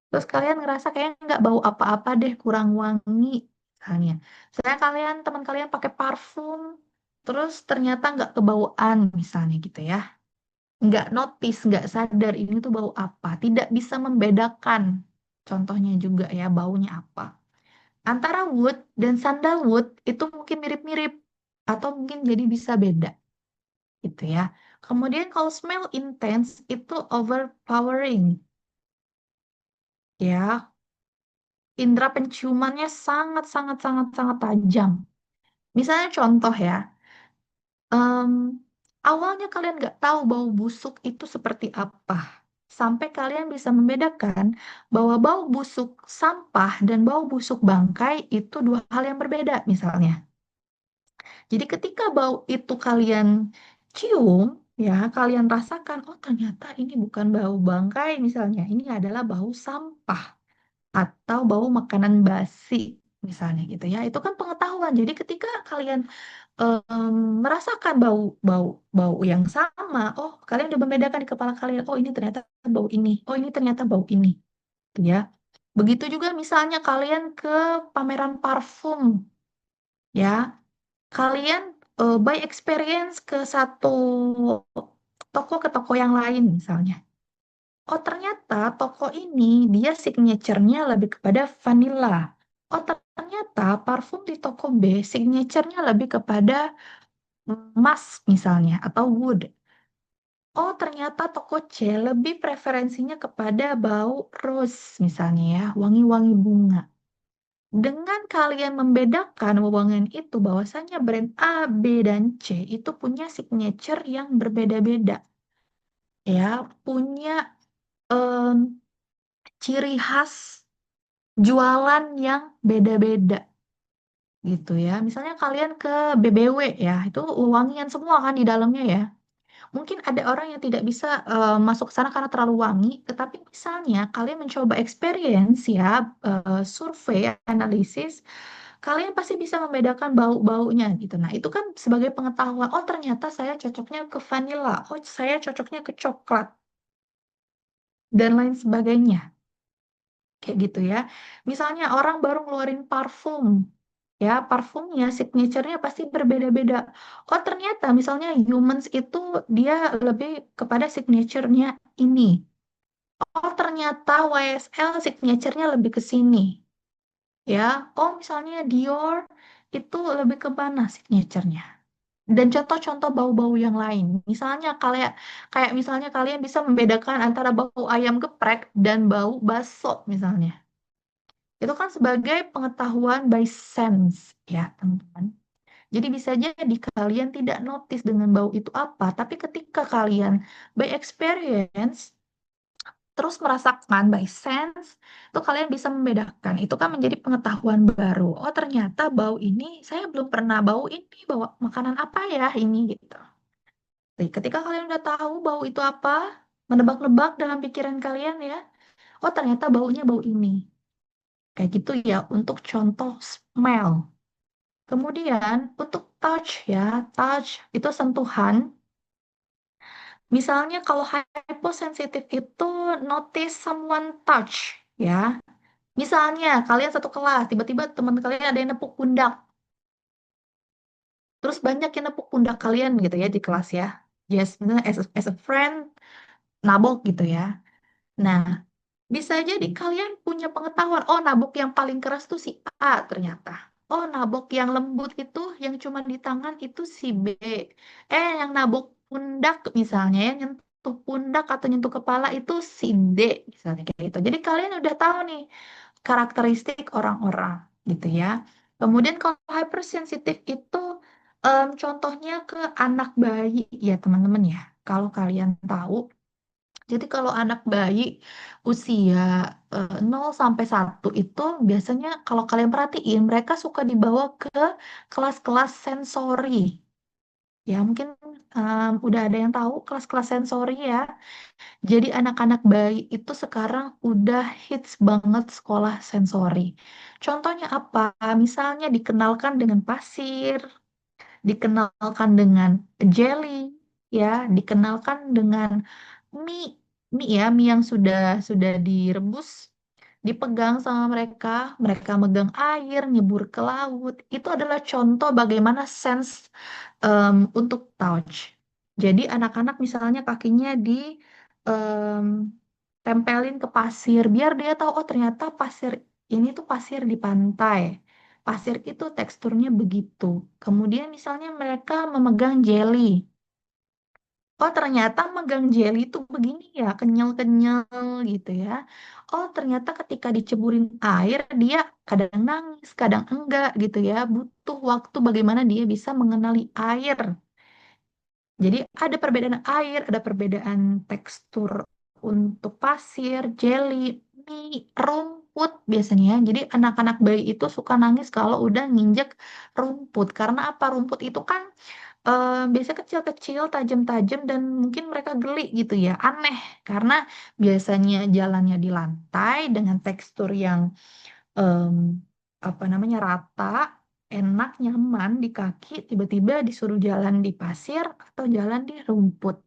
Terus kalian ngerasa kayak nggak bau apa-apa deh, kurang wangi misalnya. Saya kalian teman kalian pakai parfum, terus ternyata nggak kebauan misalnya gitu ya. Nggak notice, nggak sadar ini tuh bau apa. Tidak bisa membedakan. Contohnya juga ya baunya apa. Antara wood dan sandalwood itu mungkin mirip-mirip atau mungkin jadi bisa beda gitu ya. Kemudian kalau smell intense itu overpowering ya. indera penciumannya sangat sangat sangat sangat tajam. Misalnya contoh ya, em, awalnya kalian nggak tahu bau busuk itu seperti apa. Sampai kalian bisa membedakan bahwa bau busuk sampah dan bau busuk bangkai itu dua hal yang berbeda misalnya. Jadi ketika bau itu kalian cium, ya kalian rasakan, oh ternyata ini bukan bau bangkai misalnya, ini adalah bau sampah atau bau makanan basi misalnya gitu ya. Itu kan pengetahuan. Jadi ketika kalian em, merasakan bau bau bau yang sama, oh kalian udah membedakan di kepala kalian, oh ini ternyata bau ini, oh ini ternyata bau ini, gitu ya. Begitu juga misalnya kalian ke pameran parfum, ya, kalian by experience ke satu toko ke toko yang lain misalnya. Oh ternyata toko ini dia signature-nya lebih kepada vanilla. Oh ternyata parfum di toko B signature-nya lebih kepada musk misalnya atau wood. Oh, ternyata toko C lebih preferensinya kepada bau rose misalnya ya, wangi-wangi bunga. Dengan kalian membedakan wewangian itu, bahwasanya brand A, B, dan C itu punya signature yang berbeda-beda, ya, punya em, ciri khas jualan yang beda-beda, gitu ya. Misalnya kalian ke BBW ya, itu wewangian semua kan di dalamnya ya. Mungkin ada orang yang tidak bisa masuk ke sana karena terlalu wangi, tetapi misalnya kalian mencoba experience ya, survei, analisis, kalian pasti bisa membedakan bau-baunya gitu. Nah, itu kan sebagai pengetahuan, oh ternyata saya cocoknya ke vanilla, oh saya cocoknya ke coklat, dan lain sebagainya. Kayak gitu ya. Misalnya orang baru ngeluarin parfum, ya parfumnya signature-nya pasti berbeda-beda. Oh ternyata misalnya Humans itu dia lebih kepada signature-nya ini. Oh ternyata YSL signature-nya lebih ke sini, ya. Oh misalnya Dior itu lebih ke mana signature-nya. Dan contoh-contoh bau-bau yang lain. Misalnya kayak kayak misalnya kalian bisa membedakan antara bau ayam geprek dan bau baso misalnya. Itu kan sebagai pengetahuan by sense ya, teman-teman. Jadi bisa jadi kalian tidak notice dengan bau itu apa, tapi ketika kalian by experience terus merasakan by sense, itu kalian bisa membedakan. Itu kan menjadi pengetahuan baru. Oh, ternyata bau ini saya belum pernah bau ini, bau makanan apa ya ini gitu. Jadi, ketika kalian udah tahu bau itu apa, menebak-nebak dalam pikiran kalian ya, oh ternyata baunya bau ini. Kayak gitu ya untuk contoh smell. Kemudian untuk touch ya, touch itu sentuhan. Misalnya kalau hyposensitif itu notice someone touch ya. Misalnya kalian satu kelas, tiba-tiba teman kalian ada yang nepuk pundak, terus banyak yang nepuk pundak kalian gitu ya di kelas ya. Yes, benar, as a friend, nabok gitu ya. Nah, bisa jadi kalian punya pengetahuan, oh nabok yang paling keras tuh si A ternyata. Oh nabok yang lembut itu, yang cuma di tangan itu si B. Yang nabok pundak misalnya, yang nyentuh pundak atau nyentuh kepala itu si D misalnya kayak gitu. Jadi kalian udah tahu nih karakteristik orang-orang gitu ya. Kemudian kalau hypersensitif itu contohnya ke anak bayi ya teman-teman ya. Kalau kalian tahu, jadi kalau anak bayi usia 0 sampai 1 itu biasanya kalau kalian perhatiin mereka suka dibawa ke kelas-kelas sensori. Ya mungkin udah ada yang tahu kelas-kelas sensori ya. Jadi anak-anak bayi itu sekarang udah hits banget sekolah sensori. Contohnya apa? Misalnya dikenalkan dengan pasir, dikenalkan dengan jelly, ya, dikenalkan dengan mie, mie ya, mie yang sudah direbus, dipegang sama mereka, mereka megang air, nyebur ke laut. Itu adalah contoh bagaimana sense untuk touch. Jadi anak-anak misalnya kakinya di em, tempelin ke pasir, biar dia tahu oh ternyata pasir ini tuh pasir di pantai. Pasir itu teksturnya begitu. Kemudian misalnya mereka memegang jelly. Oh, ternyata megang jelly itu begini ya, kenyal-kenyal gitu ya. Oh, ternyata ketika diceburin air, dia kadang nangis, kadang enggak gitu ya. Butuh waktu bagaimana dia bisa mengenali air. Jadi ada perbedaan air, ada perbedaan tekstur untuk pasir, jelly, mie, rumput biasanya. Jadi anak-anak bayi itu suka nangis kalau udah nginjek rumput. Karena apa? Rumput itu kan biasa kecil-kecil, tajam-tajam, dan mungkin mereka geli gitu ya. Aneh, karena biasanya jalannya di lantai dengan tekstur yang em, apa namanya rata, enak, nyaman di kaki, tiba-tiba disuruh jalan di pasir atau jalan di rumput.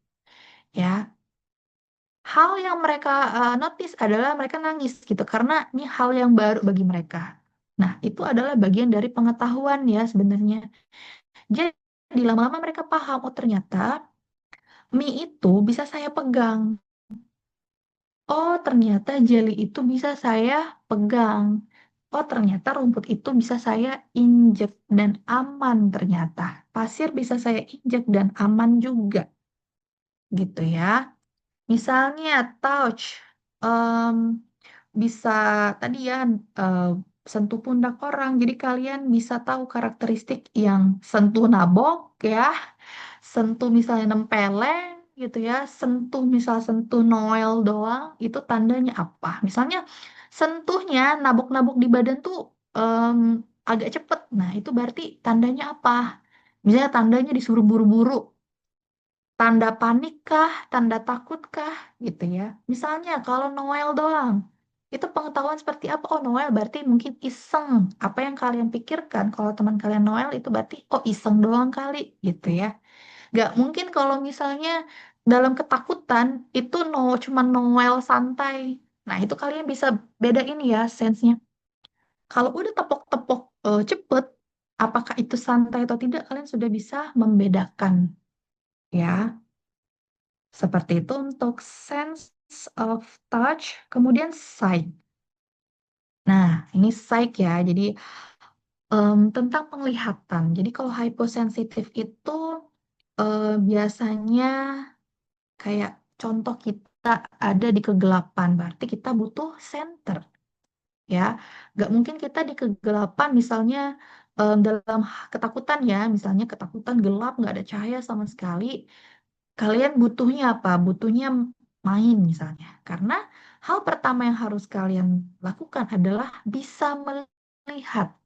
Ya, hal yang mereka notice adalah mereka nangis gitu karena ini hal yang baru bagi mereka. Nah, itu adalah bagian dari pengetahuan ya sebenarnya. Jadi lama-lama mereka paham, oh ternyata mie itu bisa saya pegang. Oh, ternyata jelly itu bisa saya pegang. Oh, ternyata rumput itu bisa saya injek dan aman ternyata. Pasir bisa saya injek dan aman juga, gitu ya. Misalnya touch, em, bisa tadi ya eh, sentuh pundak orang. Jadi kalian bisa tahu karakteristik yang sentuh nabok ya, sentuh misalnya nempeleng gitu ya, sentuh Noel doang, itu tandanya apa? Misalnya sentuhnya nabok-nabok di badan tuh em, agak cepet. Nah, itu berarti tandanya apa? Misalnya tandanya disuruh buru-buru, tanda panik kah, tanda takut kah, gitu ya. Misalnya kalau Noel doang, itu pengetahuan seperti apa? Oh, Noel berarti mungkin iseng. Apa yang kalian pikirkan kalau teman kalian Noel itu berarti oh iseng doang kali, gitu ya. Gak mungkin kalau misalnya dalam ketakutan itu cuma Noel santai. Nah, itu kalian bisa beda ini ya sensenya. Kalau udah tepok-tepok cepet, apakah itu santai atau tidak, kalian sudah bisa membedakan ya. Seperti itu untuk sense of touch, kemudian sight. Nah, ini sight ya. Jadi tentang penglihatan. Jadi kalau hyposensitif itu biasanya kayak contoh kita ada di kegelapan, berarti kita butuh center ya. Nggak mungkin kita di kegelapan misalnya dalam ketakutan ya, misalnya ketakutan gelap nggak ada cahaya sama sekali. Kalian butuhnya apa? Butuhnya main misalnya. Karena hal pertama yang harus kalian lakukan adalah bisa melihat.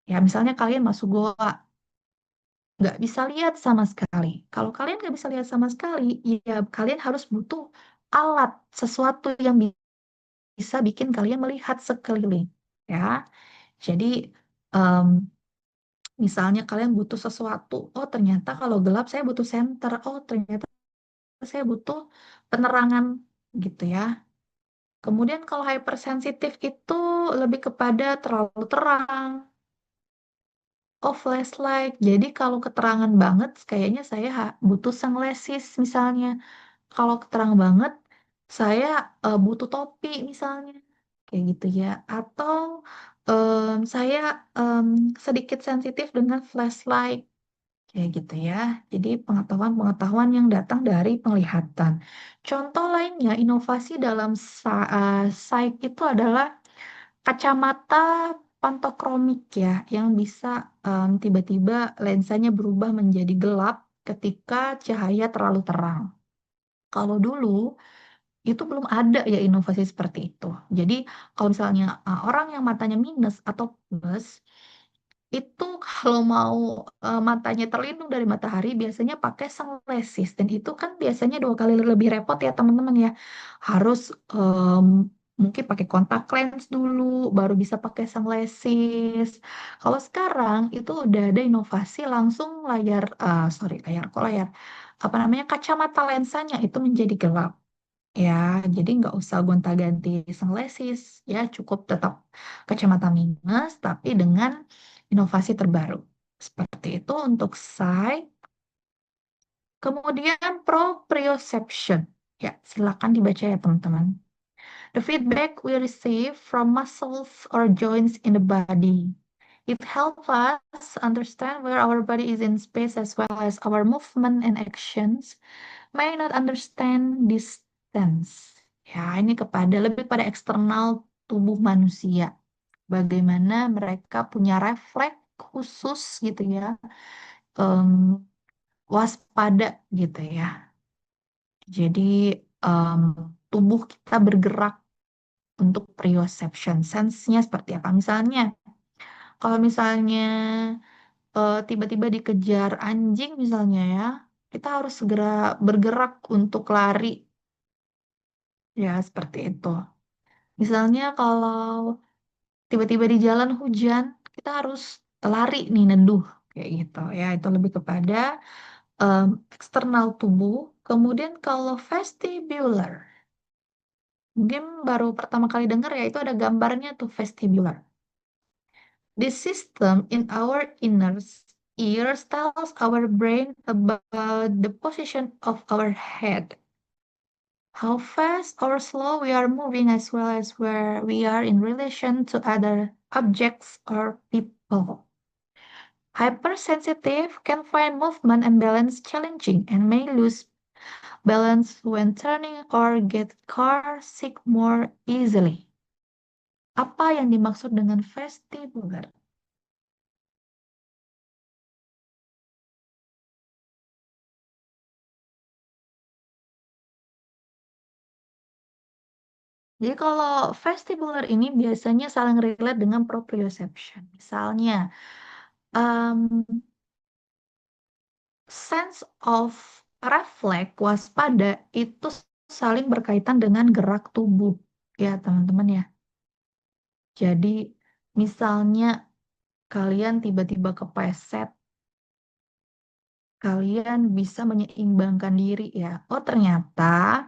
Ya, misalnya kalian masuk goa, nggak bisa lihat sama sekali. Kalau kalian nggak bisa lihat sama sekali, ya kalian harus butuh alat, sesuatu yang bisa bikin kalian melihat sekeliling. Ya, jadi em, misalnya kalian butuh sesuatu, oh ternyata kalau gelap saya butuh senter, oh ternyata saya butuh penerangan gitu ya. Kemudian kalau hypersensitif itu lebih kepada terlalu terang. Oh, flashlight. Jadi kalau keterangan banget, kayaknya saya butuh sunglasses misalnya. Kalau terang banget, saya butuh topi misalnya. Kayak gitu ya. Atau saya em, sedikit sensitif dengan flashlight. Kayak gitu ya. Jadi pengetahuan-pengetahuan yang datang dari penglihatan. Contoh lainnya, inovasi dalam sight itu adalah kacamata pantokromik ya, yang bisa tiba-tiba lensanya berubah menjadi gelap ketika cahaya terlalu terang. Kalau dulu itu belum ada ya inovasi seperti itu. Jadi kalau misalnya orang yang matanya minus atau plus, itu kalau mau matanya terlindung dari matahari biasanya pakai sunglasses, dan itu kan biasanya 2 kali lebih repot ya teman-teman ya. Harus mungkin pakai kontak lens dulu baru bisa pakai sunglasses. Kalau sekarang itu udah ada inovasi langsung layar sorry layar kok layar apa namanya kacamata lensanya itu menjadi gelap. Ya, jadi nggak usah gonta-ganti sunglasses, ya cukup tetap kacamata minus, tapi dengan inovasi terbaru. Seperti itu untuk sight. Kemudian proprioception. Ya, silakan dibaca ya teman-teman. The feedback we receive from muscles or joints in the body. It helps us understand where our body is in space as well as our movement and actions. may not understand distance. Ya, ini lebih pada eksternal tubuh manusia. Bagaimana mereka punya refleks khusus gitu ya, em, waspada gitu ya. Jadi em, tubuh kita bergerak untuk proprioception. Sense-nya seperti apa? Misalnya, kalau misalnya tiba-tiba dikejar anjing misalnya ya, kita harus segera bergerak untuk lari ya seperti itu. Misalnya kalau tiba-tiba di jalan hujan, kita harus lari nih neduh kayak gitu ya. Itu lebih kepada em, eksternal tubuh. Kemudian kalau vestibular, mungkin baru pertama kali dengar ya itu ada gambarnya tuh vestibular. This system in our inner ears tells our brain about the position of our head, how fast or slow we are moving, as well as where we are in relation to other objects or people. Hypersensitive can find movement and balance challenging and may lose balance when turning or get car sick more easily. Apa yang dimaksud dengan vestibular? Jadi kalau vestibular ini biasanya saling relate dengan proprioception. Misalnya, um, sense of refleks waspada itu saling berkaitan dengan gerak tubuh. Ya, teman-teman ya. Jadi, misalnya kalian tiba-tiba kepleset, kalian bisa menyeimbangkan diri ya. Oh, ternyata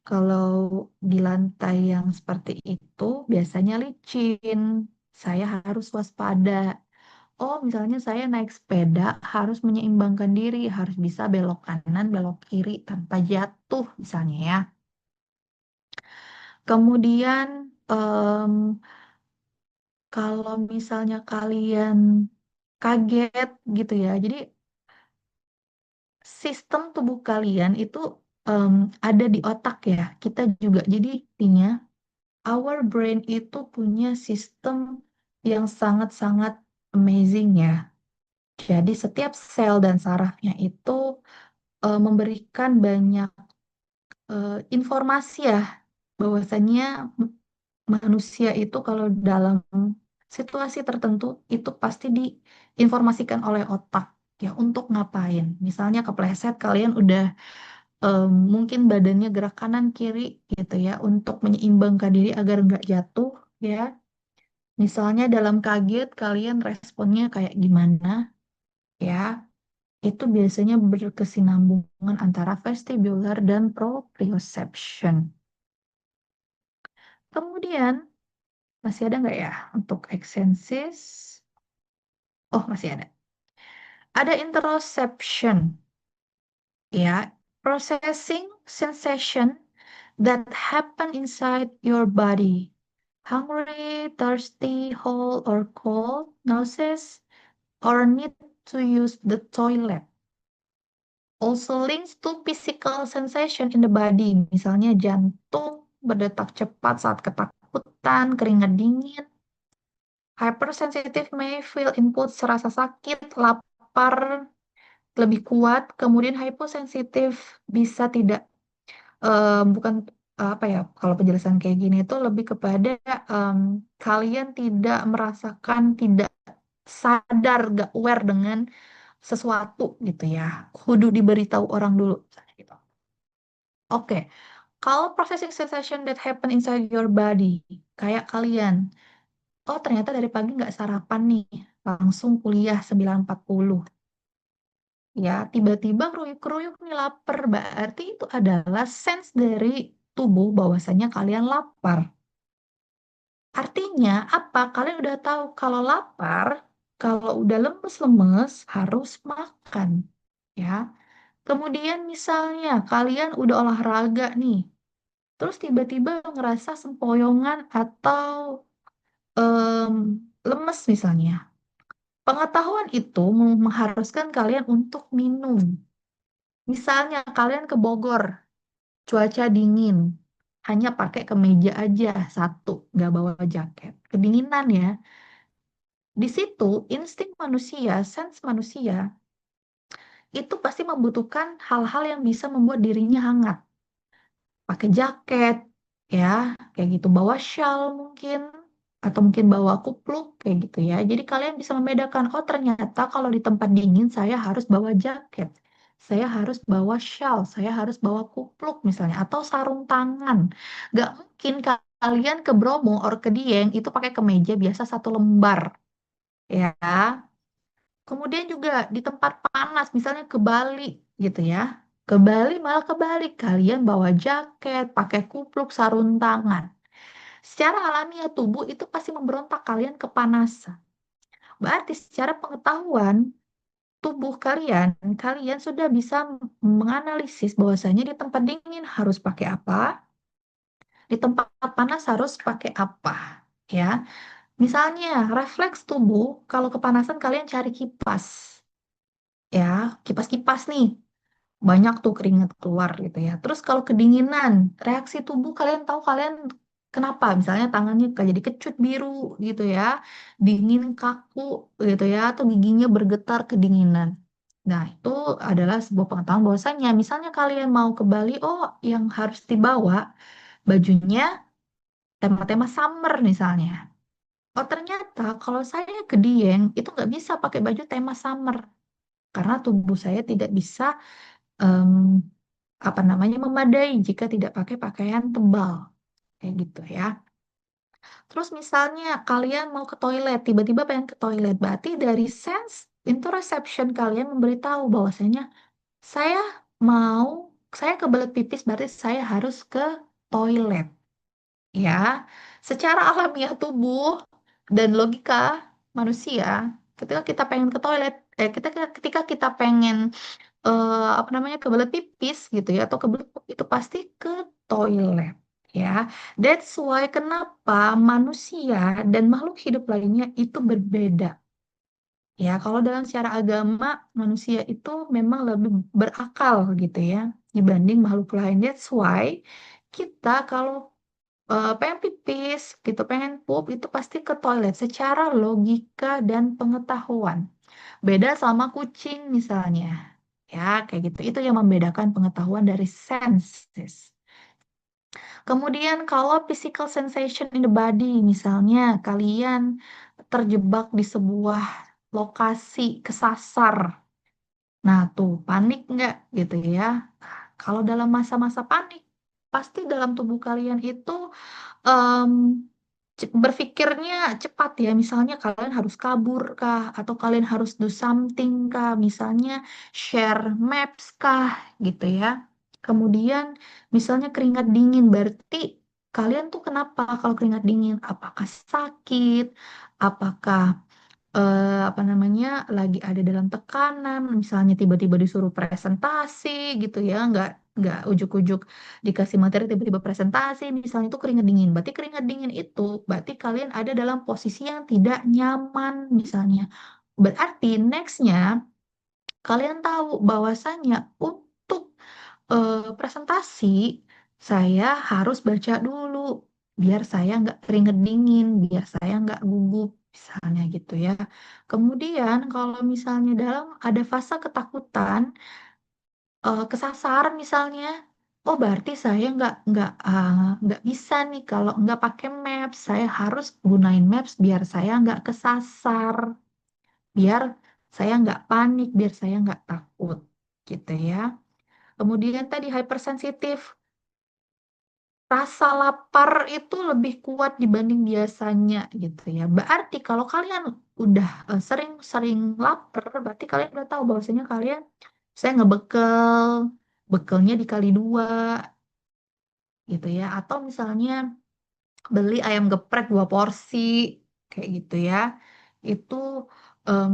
kalau di lantai yang seperti itu biasanya licin. Saya harus waspada. Oh, misalnya saya naik sepeda harus menyeimbangkan diri, harus bisa belok kanan, belok kiri tanpa jatuh misalnya ya. Kemudian kalau misalnya kalian kaget gitu ya, jadi sistem tubuh kalian itu em, ada di otak ya, kita juga. Jadi intinya, our brain itu punya sistem yang sangat-sangat amazing ya. Jadi setiap sel dan sarafnya itu memberikan banyak informasi ya, bahwasannya manusia itu kalau dalam situasi tertentu itu pasti diinformasikan oleh otak ya untuk ngapain. Misalnya kepleset, kalian udah mungkin badannya gerak kanan kiri gitu ya untuk menyeimbangkan diri agar nggak jatuh ya. Misalnya dalam kaget, kalian responnya kayak gimana ya. Itu biasanya berkesinambungan antara vestibular dan proprioception. Kemudian, masih ada nggak ya untuk eksensis? Oh, masih ada. Ada interoception, ya. Processing sensation that happen inside your body. Hungry, thirsty, whole or cold, nauseous, or need to use the toilet. Also links to physical sensation in the body. Misalnya jantung berdetak cepat saat ketakutan, keringat dingin. Hypersensitive may feel input serasa sakit, lapar lebih kuat. Kemudian hyposensitif bisa tidak, bukan apa ya, kalau penjelasan kayak gini itu lebih kepada em, kalian tidak merasakan, tidak sadar, gak aware dengan sesuatu gitu ya. Kudu diberitahu orang dulu. Misalnya gitu. Oke, kalau processing sensation that happen inside your body, kayak kalian, oh ternyata dari pagi nggak sarapan nih, langsung kuliah 9.40. Ya, tiba-tiba keruyuk-keruyuk nih lapar, berarti itu adalah sense dari tubuh bahwasanya kalian lapar. Artinya apa? Kalian udah tahu kalau lapar, kalau udah lemes-lemes harus makan. Ya, kemudian misalnya kalian udah olahraga nih, terus tiba-tiba ngerasa sempoyongan atau em, lemes misalnya. Pengetahuan itu mengharuskan kalian untuk minum. Misalnya kalian ke Bogor, cuaca dingin, hanya pakai kemeja aja satu, nggak bawa jaket. Kedinginan ya. Di situ insting manusia, sense manusia itu pasti membutuhkan hal-hal yang bisa membuat dirinya hangat. Pakai jaket, ya, kayak gitu. Bawa shawl mungkin, atau mungkin bawa kupluk, kayak gitu ya. Jadi kalian bisa membedakan, oh ternyata kalau di tempat dingin saya harus bawa jaket. Saya harus bawa shawl, saya harus bawa kupluk misalnya, atau sarung tangan. Gak mungkin kalian ke Bromo or ke Dieng itu pakai kemeja biasa satu lembar, ya. Kemudian juga di tempat panas, misalnya ke Bali gitu ya. Ke Bali malah kebalik, kalian bawa jaket, pakai kupluk, sarung tangan. Secara alamiah tubuh itu pasti memberontak kalian kepanasan. Berarti secara pengetahuan tubuh kalian, kalian sudah bisa menganalisis bahwasanya di tempat dingin harus pakai apa, di tempat panas harus pakai apa. Ya, misalnya refleks tubuh kalau kepanasan kalian cari kipas, ya, kipas-kipas nih. Banyak tuh keringat keluar gitu ya. Terus kalau kedinginan, reaksi tubuh kalian tahu kalian kenapa? Misalnya tangannya kayak jadi kecut biru gitu ya, dingin kaku gitu ya, atau giginya bergetar kedinginan. Nah, itu adalah sebuah pengetahuan bahwasanya misalnya kalian mau ke Bali, oh yang harus dibawa bajunya tema-tema summer misalnya. Oh ternyata kalau saya ke Dieng itu nggak bisa pakai baju tema summer karena tubuh saya tidak bisa em, apa namanya memadai jika tidak pakai pakaian tebal kayak gitu ya. Terus misalnya kalian mau ke toilet, tiba-tiba pengen ke toilet, berarti dari sense interoception kalian memberitahu bahwasanya saya mau saya kebelet pipis berarti saya harus ke toilet ya. Secara alamiah tubuh dan logika manusia, ketika kita pengen ke toilet, ketika kita pengen apa namanya kebelet pipis gitu ya atau kebelet pup itu pasti ke toilet ya. That's why kenapa manusia dan makhluk hidup lainnya itu berbeda. Ya, kalau dalam secara agama manusia itu memang lebih berakal gitu ya dibanding makhluk lain. That's why kita kalau pengen pipis gitu, pengen pup itu pasti ke toilet secara logika dan pengetahuan. Beda sama kucing misalnya. Ya, kayak gitu. Itu yang membedakan pengetahuan dari senses. Kemudian kalau physical sensation in the body, misalnya kalian terjebak di sebuah lokasi kesasar. Nah, tuh panik nggak gitu ya? Kalau dalam masa-masa panik, pasti dalam tubuh kalian itu em, berpikirnya cepat ya. Misalnya kalian harus kabur kah, atau kalian harus do something kah, misalnya share maps kah, gitu ya. Kemudian misalnya keringat dingin, berarti kalian tuh kenapa kalau keringat dingin? Apakah sakit? Apakah apa namanya lagi ada dalam tekanan, misalnya tiba-tiba disuruh presentasi gitu ya, nggak ujuk-ujuk dikasih materi tiba-tiba presentasi, misalnya itu keringat dingin. Berarti keringat dingin itu berarti kalian ada dalam posisi yang tidak nyaman misalnya. Berarti nextnya kalian tahu bahwasannya untuk presentasi saya harus baca dulu biar saya nggak keringet dingin, biar saya nggak gugup misalnya gitu ya. Kemudian kalau misalnya dalam ada fase ketakutan, kesasar misalnya, oh berarti saya nggak bisa nih kalau nggak pakai maps, saya harus gunain maps biar saya nggak kesasar, biar saya nggak panik, biar saya nggak takut gitu ya. Kemudian tadi hypersensitif. Rasa lapar itu lebih kuat dibanding biasanya gitu ya. Berarti kalau kalian udah sering-sering lapar, berarti kalian udah tahu bahwasanya kalian saya ngebekel, bekelnya dikali dua gitu ya. Atau misalnya beli ayam geprek 2 porsi kayak gitu ya. Itu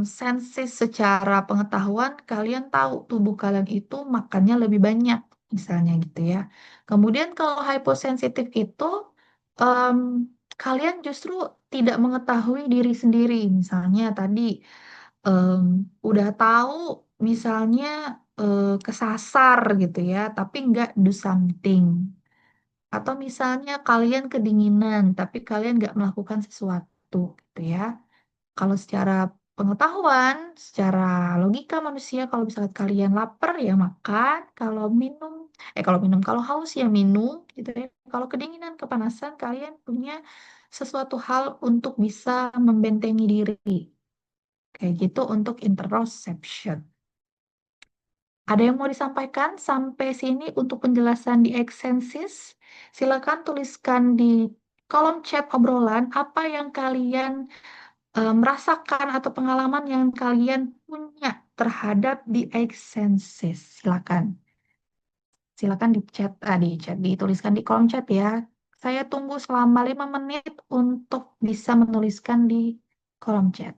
sensis secara pengetahuan kalian tahu tubuh kalian itu makannya lebih banyak misalnya gitu ya. Kemudian kalau hyposensitif itu em, kalian justru tidak mengetahui diri sendiri. Misalnya tadi em, udah tahu misalnya kesasar gitu ya, tapi nggak do something. Atau misalnya kalian kedinginan, tapi kalian nggak melakukan sesuatu gitu ya. Kalau secara pengetahuan, secara logika manusia, kalau misalnya kalian lapar ya makan, kalau haus ya minum, gitu ya. Kalau kedinginan, kepanasan, kalian punya sesuatu hal untuk bisa membentengi diri. Kayak gitu untuk interoception. Ada yang mau disampaikan sampai sini untuk penjelasan di Exensis? Silakan tuliskan di kolom chat obrolan apa yang kalian merasakan atau pengalaman yang kalian punya terhadap di Exensis. Silakan. Silakan dituliskan di kolom chat ya. Saya tunggu selama 5 menit untuk bisa menuliskan di kolom chat.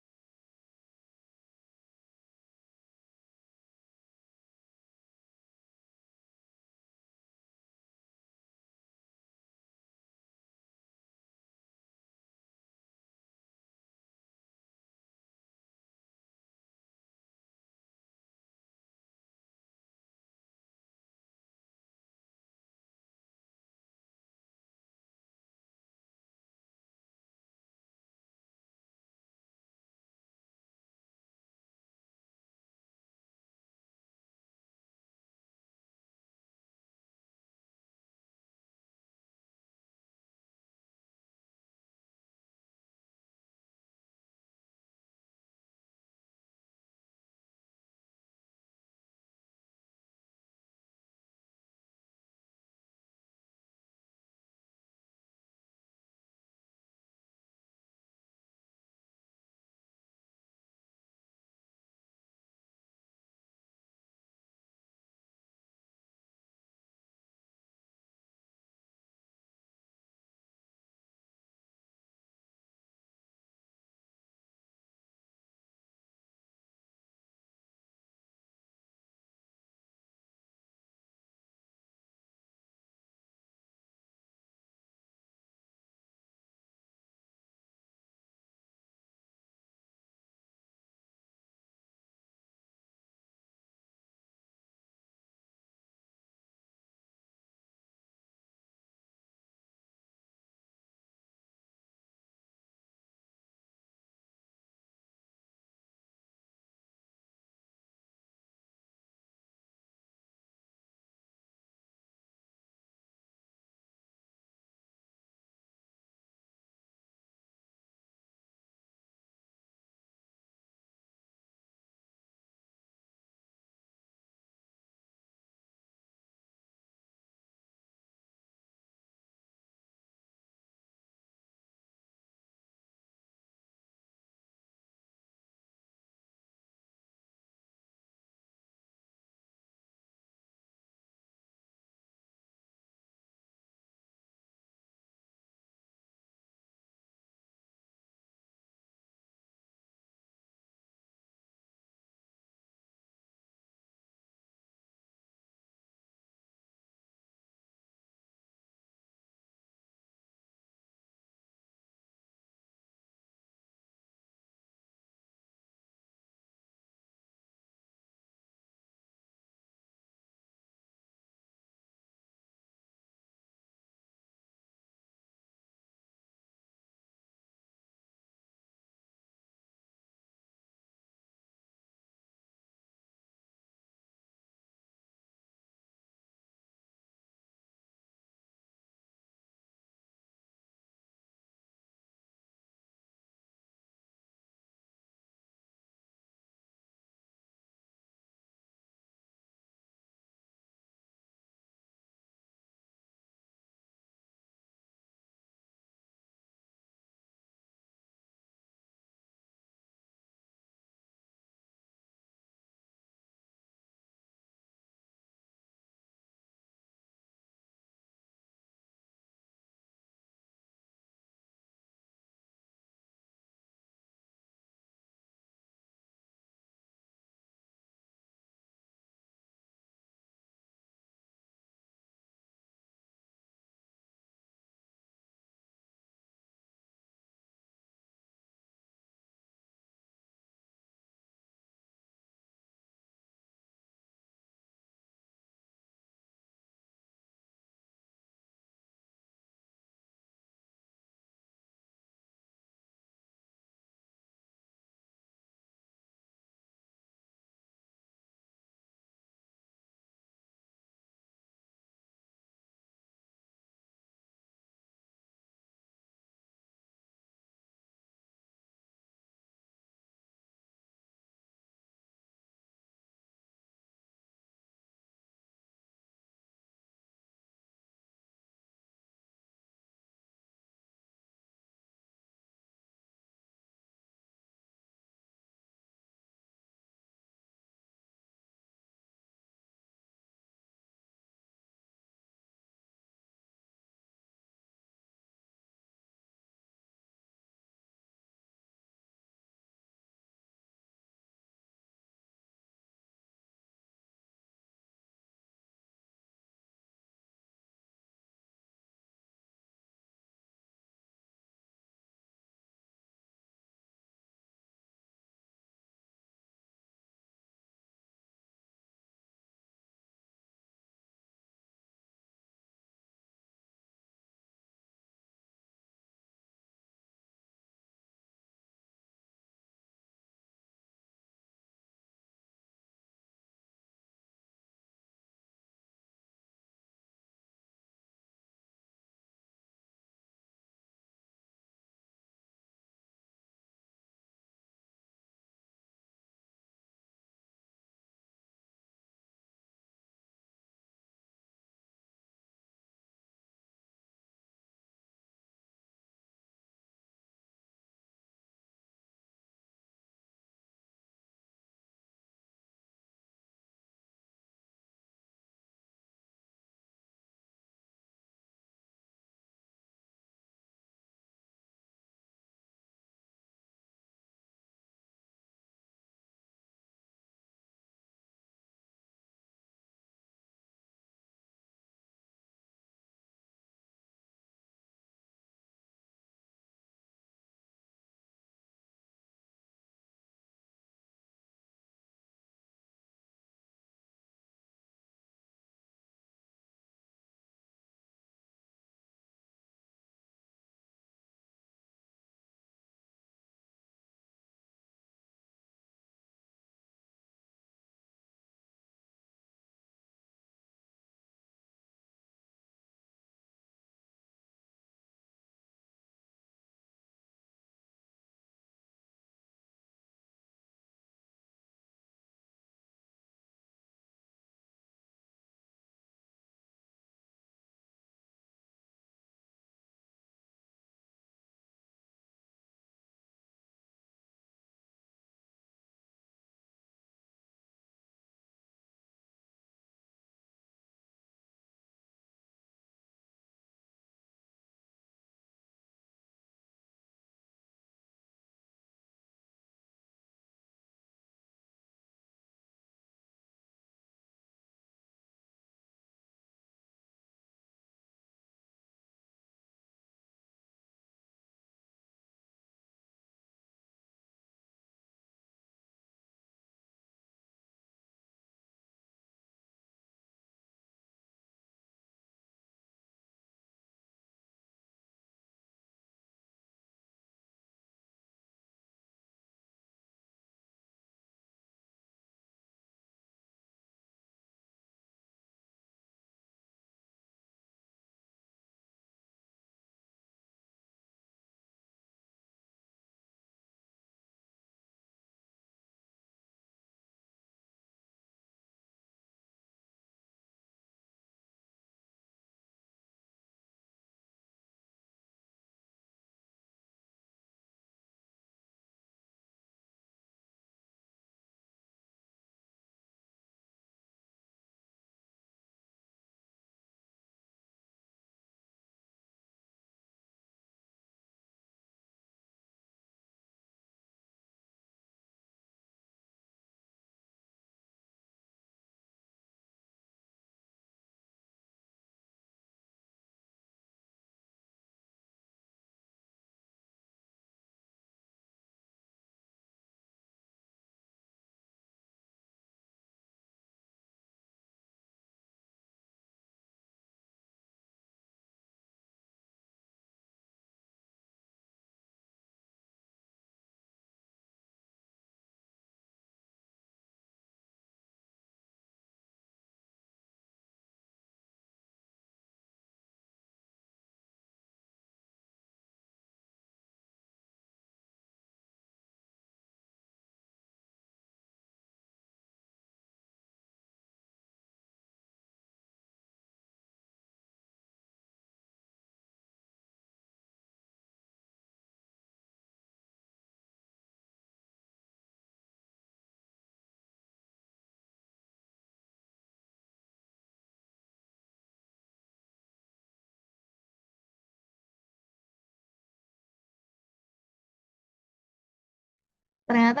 Ternyata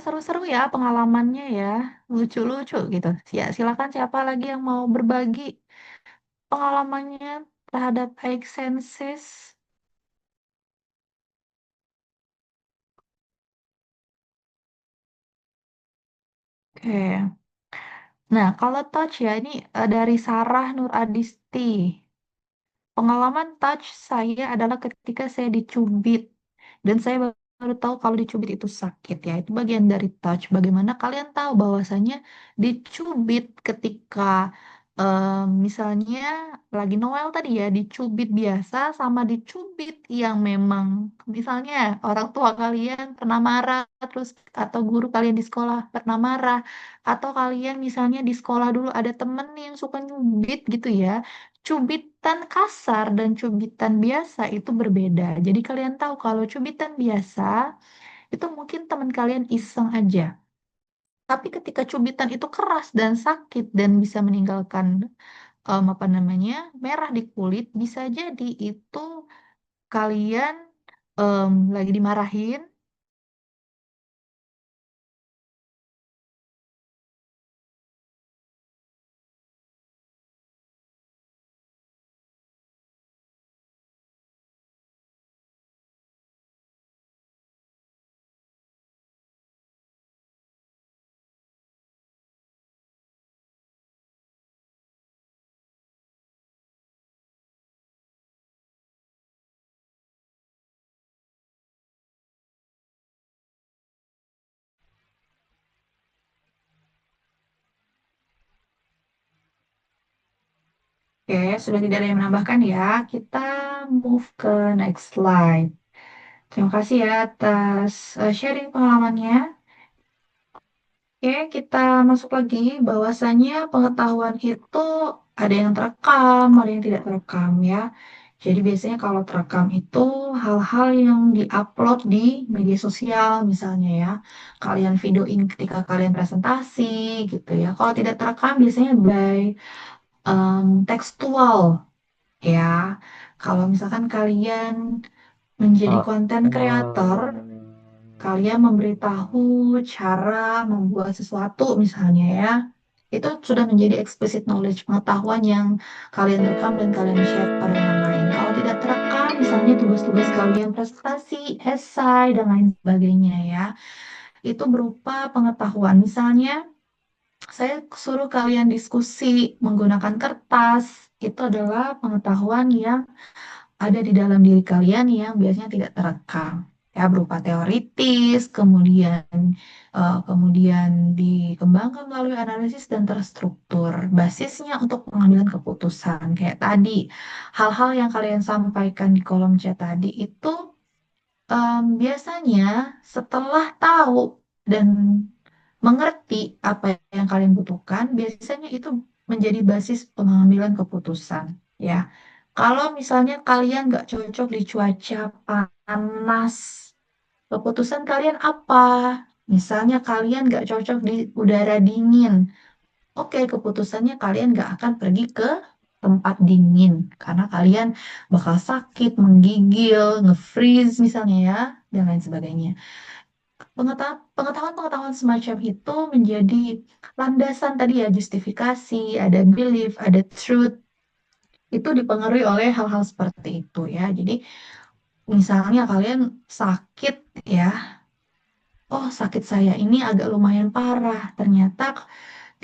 seru-seru ya pengalamannya ya, lucu-lucu gitu. Ya, silakan siapa lagi yang mau berbagi pengalamannya terhadap High Senses. Oke. Nah, kalau touch ya, ini dari Sarah Nur Adisti. Pengalaman touch saya adalah ketika saya dicubit. Dan saya baru tahu kalau dicubit itu sakit ya. Itu bagian dari touch. Bagaimana kalian tahu bahwasanya dicubit ketika misalnya lagi Noel tadi ya, dicubit biasa sama dicubit yang memang misalnya orang tua kalian pernah marah terus atau guru kalian di sekolah pernah marah atau kalian misalnya di sekolah dulu ada temen yang suka nyubit gitu ya. Cubitan kasar dan cubitan biasa itu berbeda. Jadi kalian tahu kalau cubitan biasa itu mungkin teman kalian iseng aja. Tapi ketika cubitan itu keras dan sakit dan bisa meninggalkan apa namanya merah di kulit, bisa jadi itu kalian lagi dimarahin. Oke, sudah tidak ada yang menambahkan ya. Kita move ke next slide. Terima kasih ya atas sharing pengalamannya. Oke, kita masuk lagi bahwasanya pengetahuan itu ada yang terekam, ada yang tidak terekam ya. Jadi biasanya kalau terekam itu hal-hal yang diupload di media sosial misalnya ya. Kalian videoin ketika kalian presentasi gitu ya. Kalau tidak terekam biasanya by tekstual ya. Kalau misalkan kalian menjadi konten kreator, kalian memberitahu cara membuat sesuatu misalnya ya, itu sudah menjadi explicit knowledge, pengetahuan yang kalian rekam dan kalian share kepada orang lain. Kalau tidak terekam, misalnya tugas-tugas kalian presentasi, esai, dan lain sebagainya ya, itu berupa pengetahuan. Misalnya, saya suruh kalian diskusi menggunakan kertas, itu adalah pengetahuan yang ada di dalam diri kalian yang biasanya tidak terekam ya berupa teoritis kemudian dikembangkan melalui analisis dan terstruktur basisnya untuk pengambilan keputusan kayak tadi hal-hal yang kalian sampaikan di kolom chat tadi itu biasanya setelah tahu dan mengerti apa yang kalian butuhkan, biasanya itu menjadi basis pengambilan keputusan. Ya, kalau misalnya kalian nggak cocok di cuaca panas, keputusan kalian apa? Misalnya kalian nggak cocok di udara dingin, oke, keputusannya kalian nggak akan pergi ke tempat dingin karena kalian bakal sakit, menggigil, nge-freeze misalnya ya, dan lain sebagainya. Pengetahuan-pengetahuan semacam itu menjadi landasan tadi ya, justifikasi, ada belief, ada truth, itu dipengaruhi oleh hal-hal seperti itu ya. Jadi misalnya kalian sakit ya, oh sakit saya ini agak lumayan parah, ternyata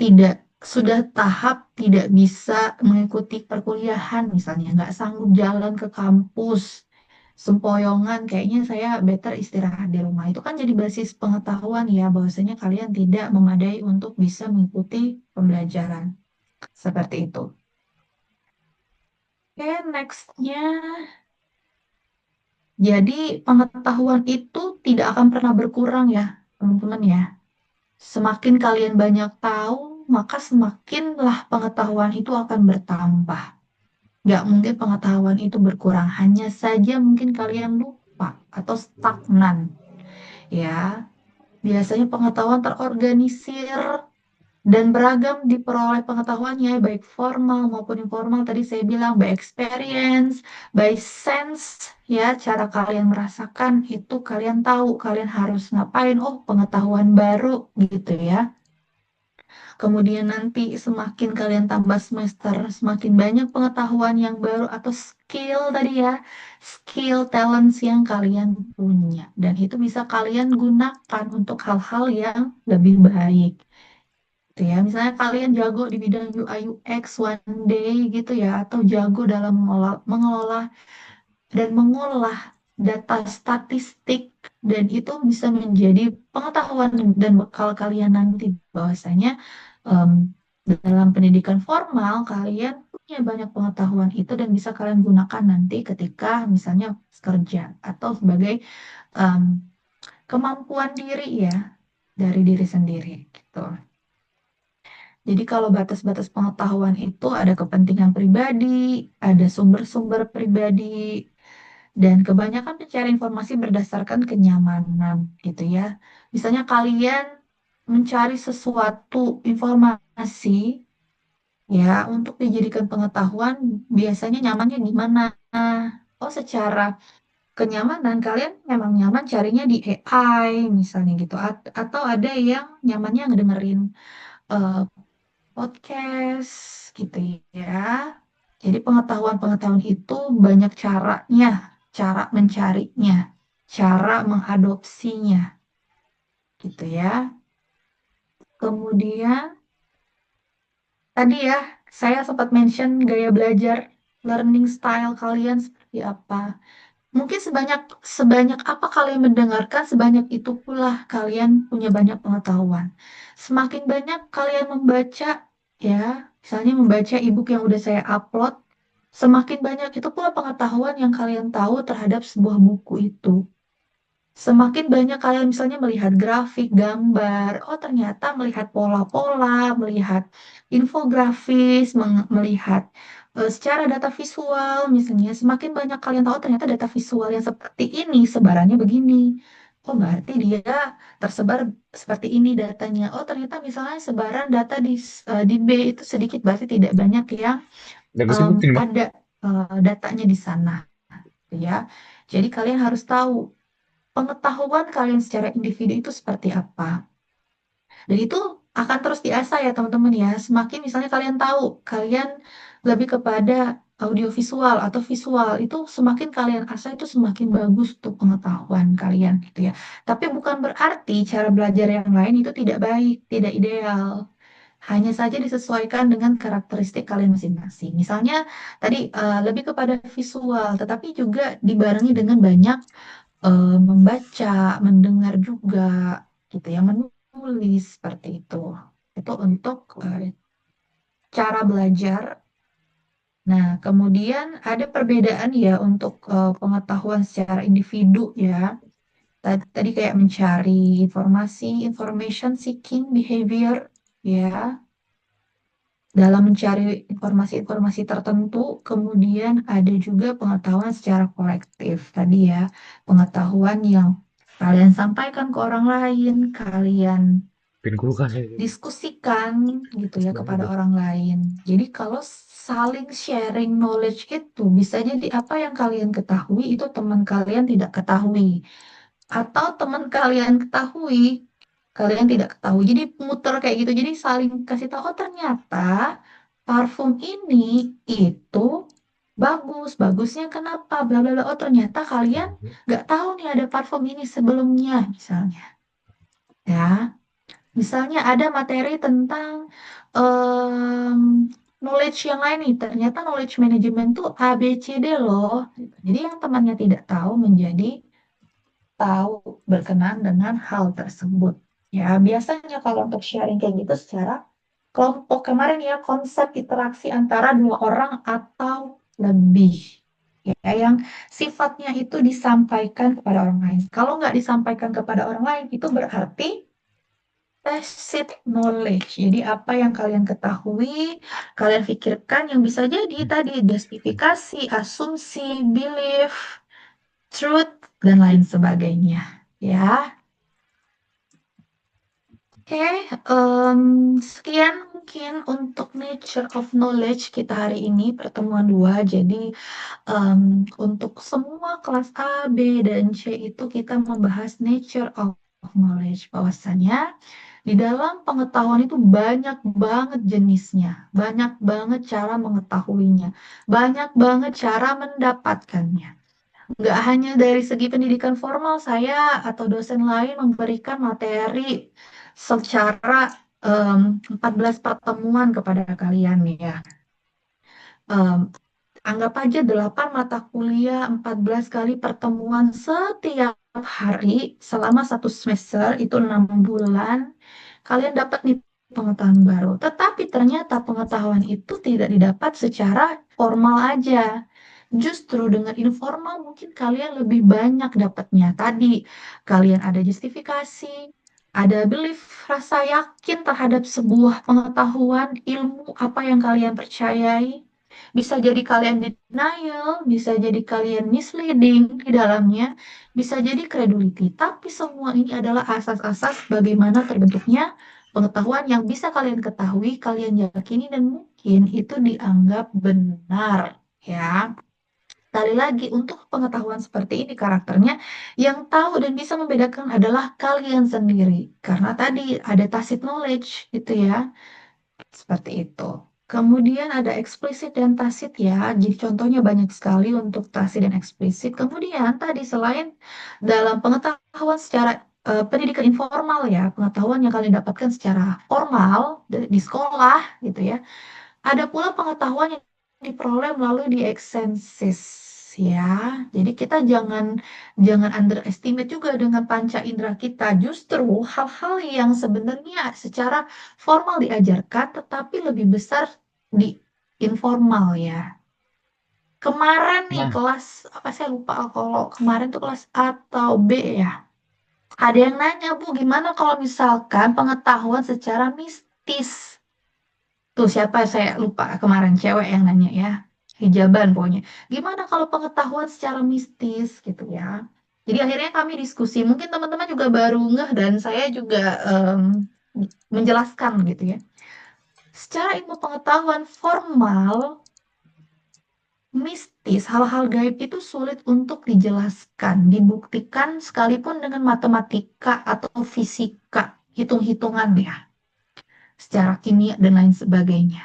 tidak sudah tahap tidak bisa mengikuti perkuliahan misalnya, nggak sanggup jalan ke kampus, sempoyongan, kayaknya saya better istirahat di rumah. Itu kan jadi basis pengetahuan ya, bahwasanya kalian tidak memadai untuk bisa mengikuti pembelajaran. Seperti itu. Oke, nextnya. Jadi pengetahuan itu tidak akan pernah berkurang ya, teman-teman ya. Semakin kalian banyak tahu, maka semakinlah pengetahuan itu akan bertambah. Nggak mungkin pengetahuan itu berkurang, hanya saja mungkin kalian lupa atau stagnan. Ya, biasanya pengetahuan terorganisir dan beragam diperoleh pengetahuannya, baik formal maupun informal. Tadi saya bilang by experience, by sense, ya, cara kalian merasakan itu kalian tahu kalian harus ngapain. Oh, pengetahuan baru gitu ya. Kemudian nanti semakin kalian tambah semester, semakin banyak pengetahuan yang baru atau skill tadi ya, skill talents yang kalian punya. Dan itu bisa kalian gunakan untuk hal-hal yang lebih baik. Gitu ya, misalnya kalian jago di bidang UI UX one day gitu ya, atau jago dalam mengelola dan mengolah data statistik, dan itu bisa menjadi pengetahuan dan bekal kalian nanti bahwasanya em, dalam pendidikan formal kalian punya banyak pengetahuan itu dan bisa kalian gunakan nanti ketika misalnya kerja atau sebagai em, kemampuan diri ya dari diri sendiri gitu. Jadi kalau batas-batas pengetahuan itu ada kepentingan pribadi, ada sumber-sumber pribadi, dan kebanyakan mencari informasi berdasarkan kenyamanan gitu ya. Misalnya kalian mencari sesuatu informasi ya untuk dijadikan pengetahuan, biasanya nyamannya gimana? Oh, secara kenyamanan kalian memang nyaman carinya di AI misalnya gitu, atau ada yang nyamannya ngedengerin eh, podcast gitu ya. Jadi pengetahuan-pengetahuan itu banyak caranya, cara mencarinya, cara mengadopsinya gitu ya. Kemudian tadi ya saya sempat mention gaya belajar, learning style kalian seperti apa. Mungkin sebanyak sebanyak apa kalian mendengarkan, sebanyak itu pula kalian punya banyak pengetahuan. Semakin banyak kalian membaca, ya, misalnya membaca e-book yang udah saya upload, semakin banyak itu pula pengetahuan yang kalian tahu terhadap sebuah buku itu. Semakin banyak kalian misalnya melihat grafik, gambar, oh ternyata melihat pola-pola, melihat infografis, melihat secara data visual misalnya, semakin banyak kalian tahu ternyata data visual yang seperti ini sebarannya begini. Oh berarti dia tersebar seperti ini datanya. Oh ternyata misalnya sebaran data di B itu sedikit, berarti tidak banyak yang Udah gue sebutin, Mbak. ada datanya di sana, ya. Jadi kalian harus tahu pengetahuan kalian secara individu itu seperti apa. Dan itu akan terus diasah ya teman-teman ya. Semakin misalnya kalian tahu, kalian lebih kepada audiovisual atau visual, itu semakin kalian asah itu semakin bagus untuk pengetahuan kalian gitu ya. Tapi bukan berarti cara belajar yang lain itu tidak baik, tidak ideal. Hanya saja disesuaikan dengan karakteristik kalian masing-masing. Misalnya tadi lebih kepada visual, tetapi juga dibarengi dengan banyak membaca, mendengar juga gitu ya, menulis seperti itu. Itu untuk cara belajar. Nah, kemudian ada perbedaan ya untuk pengetahuan secara individu ya. Tadi kayak mencari informasi, information seeking behavior ya, dalam mencari informasi-informasi tertentu. Kemudian ada juga pengetahuan secara kolektif tadi ya, pengetahuan yang kalian sampaikan ke orang lain, kalian Pin kulkas ya. diskusikan gitu ya Banget kepada deh. orang lain. Jadi kalau saling sharing knowledge itu bisa jadi apa yang kalian ketahui itu teman kalian tidak ketahui, atau teman kalian ketahui kalian tidak ketahui. Jadi muter kayak gitu. Jadi saling kasih tahu, oh ternyata parfum ini itu bagus. Bagusnya kenapa? Bla bla bla. Oh ternyata kalian nggak tahu nih ada parfum ini sebelumnya misalnya. Ya, misalnya ada materi tentang em, knowledge yang lain nih. Ternyata knowledge management tuh A, B, C, D loh. Jadi yang temannya tidak tahu menjadi tahu berkenan dengan hal tersebut. Ya, biasanya kalau untuk sharing kayak gitu secara kelompok kemarin ya, konsep interaksi antara dua orang atau lebih. Ya, yang sifatnya itu disampaikan kepada orang lain. Kalau nggak disampaikan kepada orang lain, itu berarti tacit knowledge. Jadi apa yang kalian ketahui, kalian pikirkan yang bisa jadi tadi justifikasi, asumsi, belief, truth, dan lain sebagainya. Ya, Oke, sekian mungkin untuk Nature of Knowledge kita hari ini pertemuan dua. Jadi untuk semua kelas A, B, dan C itu kita membahas Nature of Knowledge. Bahwasannya di dalam pengetahuan itu banyak banget jenisnya, banyak banget cara mengetahuinya, banyak banget cara mendapatkannya. Nggak hanya dari segi pendidikan formal, saya atau dosen lain memberikan materi secara 14 pertemuan kepada kalian nih ya. Em, Anggap aja 8 mata kuliah, 14 kali pertemuan setiap hari selama satu semester, itu 6 bulan. Kalian dapat nih pengetahuan baru. Tetapi ternyata pengetahuan itu tidak didapat secara formal aja. Justru dengan informal mungkin kalian lebih banyak dapatnya. Tadi kalian ada justifikasi, ada belief, rasa yakin terhadap sebuah pengetahuan, ilmu apa yang kalian percayai. Bisa jadi kalian denial, bisa jadi kalian misleading di dalamnya, bisa jadi credulity. Tapi semua ini adalah asas-asas bagaimana terbentuknya pengetahuan yang bisa kalian ketahui, kalian yakini, dan mungkin itu dianggap benar. Ya, sekali lagi untuk pengetahuan seperti ini karakternya yang tahu dan bisa membedakan adalah kalian sendiri. Karena tadi ada tacit knowledge gitu ya. Seperti itu. Kemudian ada eksplisit dan tacit ya. Jadi contohnya banyak sekali untuk tacit dan eksplisit. Kemudian tadi selain dalam pengetahuan secara pendidikan informal ya, pengetahuan yang kalian dapatkan secara formal di sekolah gitu ya. Ada pula pengetahuan yang diperoleh melalui di eksensis ya. Jadi kita jangan jangan underestimate juga dengan panca indera kita. Justru hal-hal yang sebenarnya secara formal diajarkan tetapi lebih besar di informal ya. Kemarin nih Nah, kelas apa saya lupa kalau kemarin tuh kelas A atau B ya. Ada yang nanya, Bu, gimana kalau misalkan pengetahuan secara mistis? Tuh siapa saya lupa kemarin cewek yang nanya ya. Hijaban pokoknya. Gimana kalau pengetahuan secara mistis gitu ya. Jadi akhirnya kami diskusi. Mungkin teman-teman juga baru ngeh dan saya juga menjelaskan gitu ya. Secara ilmu pengetahuan formal, mistis, hal-hal gaib itu sulit untuk dijelaskan, dibuktikan sekalipun dengan matematika atau fisika, hitung-hitungan ya, secara kimia dan lain sebagainya.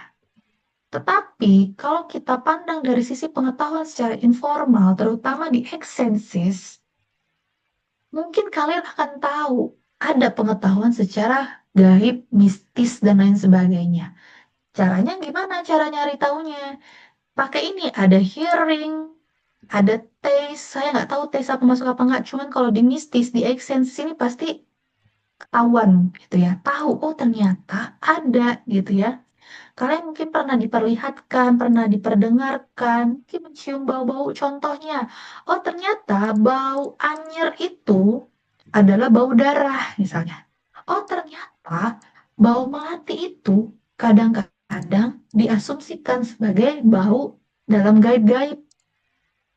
Tetapi kalau kita pandang dari sisi pengetahuan secara informal, terutama di eksensis, mungkin kalian akan tahu ada pengetahuan secara gaib, mistis, dan lain sebagainya. Caranya gimana? Cara nyari taunya? Pakai ini, ada hearing, ada taste. Saya nggak tahu taste apa masuk apa nggak. Cuman kalau di mistis, di eksensis ini pasti ketahuan gitu ya. Tahu, oh ternyata ada gitu ya. Kalian mungkin pernah diperlihatkan, pernah diperdengarkan, mungkin mencium bau-bau. Contohnya, oh ternyata bau anyir itu adalah bau darah misalnya. Oh ternyata bau melati itu kadang-kadang diasumsikan sebagai bau dalam gaib-gaib.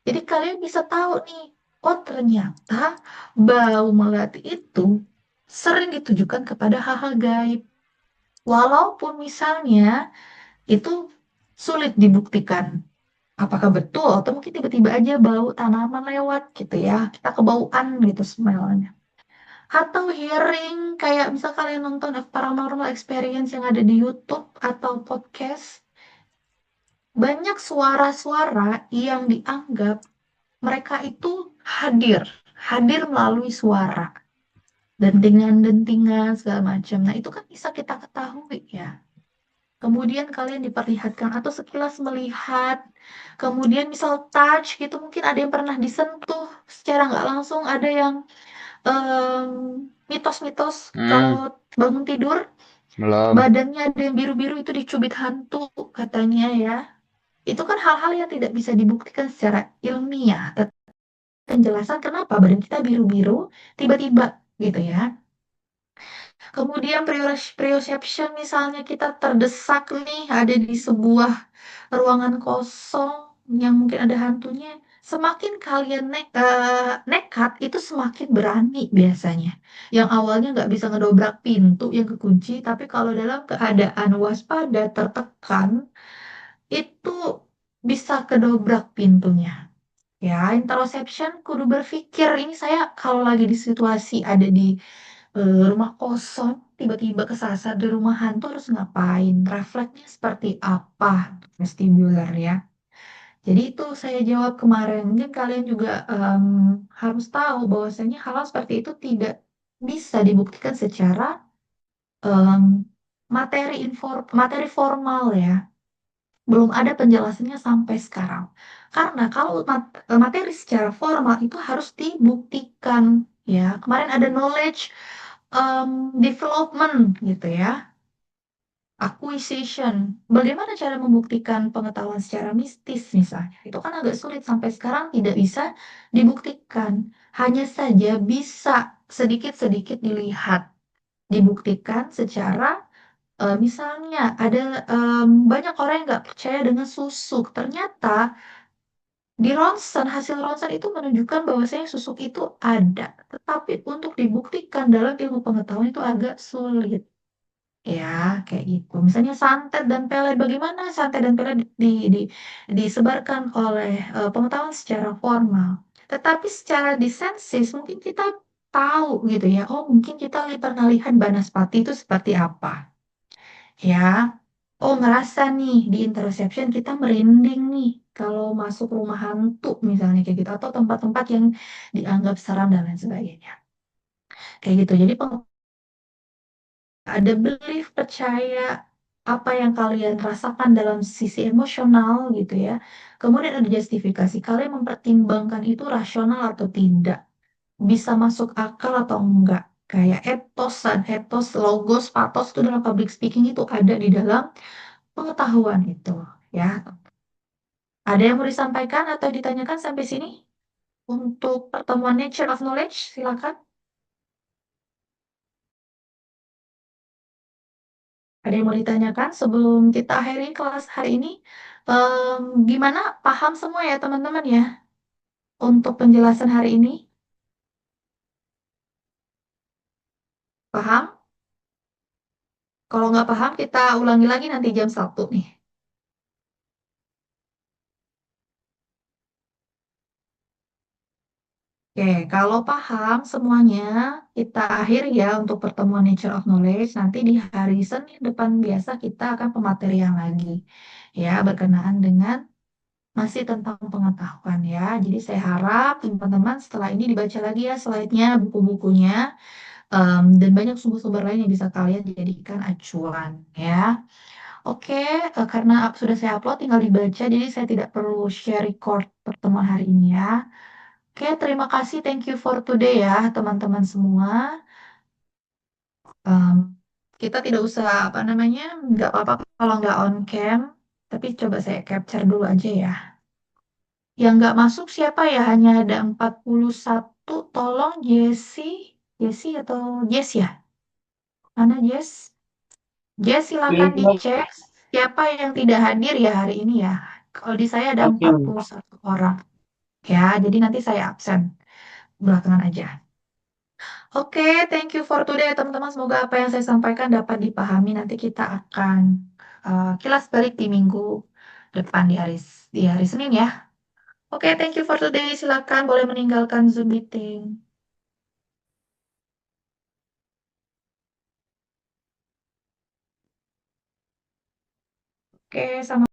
Jadi kalian bisa tahu nih, oh ternyata bau melati itu sering ditujukan kepada hal-hal gaib. Walaupun misalnya itu sulit dibuktikan apakah betul atau mungkin tiba-tiba aja bau tanaman lewat gitu ya, kita kebauan gitu smellnya, atau hearing kayak misal kalian nonton paranormal experience yang ada di YouTube atau podcast, banyak suara-suara yang dianggap mereka itu hadir hadir melalui suara dan dengan dentingan segala macam. Nah itu kan bisa kita ketahui ya. Kemudian kalian diperlihatkan atau sekilas melihat, kemudian misal touch gitu, mungkin ada yang pernah disentuh secara nggak langsung, ada yang em, mitos-mitos kalau hmm, bangun tidur belum. badannya ada yang biru-biru itu dicubit hantu katanya ya. Itu kan hal-hal yang tidak bisa dibuktikan secara ilmiah. Penjelasan kenapa badan kita biru-biru tiba-tiba gitu ya. Kemudian proprioception misalnya kita terdesak nih ada di sebuah ruangan kosong yang mungkin ada hantunya. Semakin kalian nekat, itu semakin berani biasanya. Yang awalnya nggak bisa ngedobrak pintu yang kekunci, tapi kalau dalam keadaan waspada, tertekan, itu bisa kedobrak pintunya. Ya, interception kudu berpikir, ini saya kalau lagi di situasi ada di rumah kosong, tiba-tiba kesasar di rumah hantu harus ngapain? Refleksnya seperti apa? Vestibular ya. Jadi itu saya jawab kemarin. Mungkin kalian juga harus tahu bahwasanya hal-hal seperti itu tidak bisa dibuktikan secara em, materi formal ya. Belum ada penjelasannya sampai sekarang. Karena kalau materi secara formal itu harus dibuktikan ya. Kemarin ada knowledge development gitu ya. Acquisition. Bagaimana cara membuktikan pengetahuan secara mistis misalnya? Itu kan agak sulit sampai sekarang tidak bisa dibuktikan. Hanya saja bisa sedikit-sedikit dilihat, dibuktikan secara misalnya ada banyak orang yang nggak percaya dengan susuk. Ternyata di ronsen, hasil ronsen itu menunjukkan bahwasanya susuk itu ada. Tetapi untuk dibuktikan dalam ilmu pengetahuan itu agak sulit. Ya, kayak gitu. Misalnya santet dan pelet, bagaimana santet dan pelet disebarkan oleh pengetahuan secara formal. Tetapi secara disensis mungkin kita tahu gitu ya. Oh, mungkin kita pernah lihat Banaspati itu seperti apa. Ya, oh ngerasa nih di interception kita merinding nih kalau masuk rumah hantu misalnya kayak gitu atau tempat-tempat yang dianggap seram dan lain sebagainya. Kayak gitu. Jadi ada belief percaya apa yang kalian rasakan dalam sisi emosional gitu ya. Kemudian ada justifikasi. Kalian mempertimbangkan itu rasional atau tidak. Bisa masuk akal atau enggak. Kayak etos, logos, patos itu dalam public speaking itu ada di dalam pengetahuan itu. Ya, ada yang mau disampaikan atau ditanyakan sampai sini? Untuk pertemuan Nature of Knowledge, silakan. Ada yang mau ditanyakan sebelum kita akhiri kelas hari ini? Gimana? Paham semua ya teman-teman ya? Untuk penjelasan hari ini? Paham? Kalau nggak paham, kita ulangi lagi nanti jam 1 nih. Oke, kalau paham semuanya, kita akhiri ya untuk pertemuan Nature of Knowledge. Nanti di hari Senin depan biasa kita akan pematerian lagi. Ya, berkenaan dengan masih tentang pengetahuan ya. Jadi saya harap teman-teman setelah ini dibaca lagi ya slide-nya, buku-bukunya, dan banyak sumber-sumber lain yang bisa kalian jadikan acuan ya. Oke, karena sudah saya upload tinggal dibaca, jadi saya tidak perlu share record pertemuan hari ini ya. Oke, terima kasih, thank you for today ya teman-teman semua. Em, kita tidak usah apa namanya, nggak apa-apa kalau nggak on cam, tapi coba saya capture dulu aja ya. Yang nggak masuk siapa ya? Hanya ada 41. Tolong Jesse atau Jess ya? Mana Jess? Jess silakan Oke, dicek siapa yang tidak hadir ya hari ini ya. Kalau di saya ada oke, 41 orang. Ya, jadi nanti saya absen belakangan aja. Oke, thank you for today ya teman-teman. Semoga apa yang saya sampaikan dapat dipahami. Nanti kita akan kilas balik di minggu depan di hari Senin ya. Oke, thank you for today. Silakan boleh meninggalkan Zoom meeting. Oke, sama.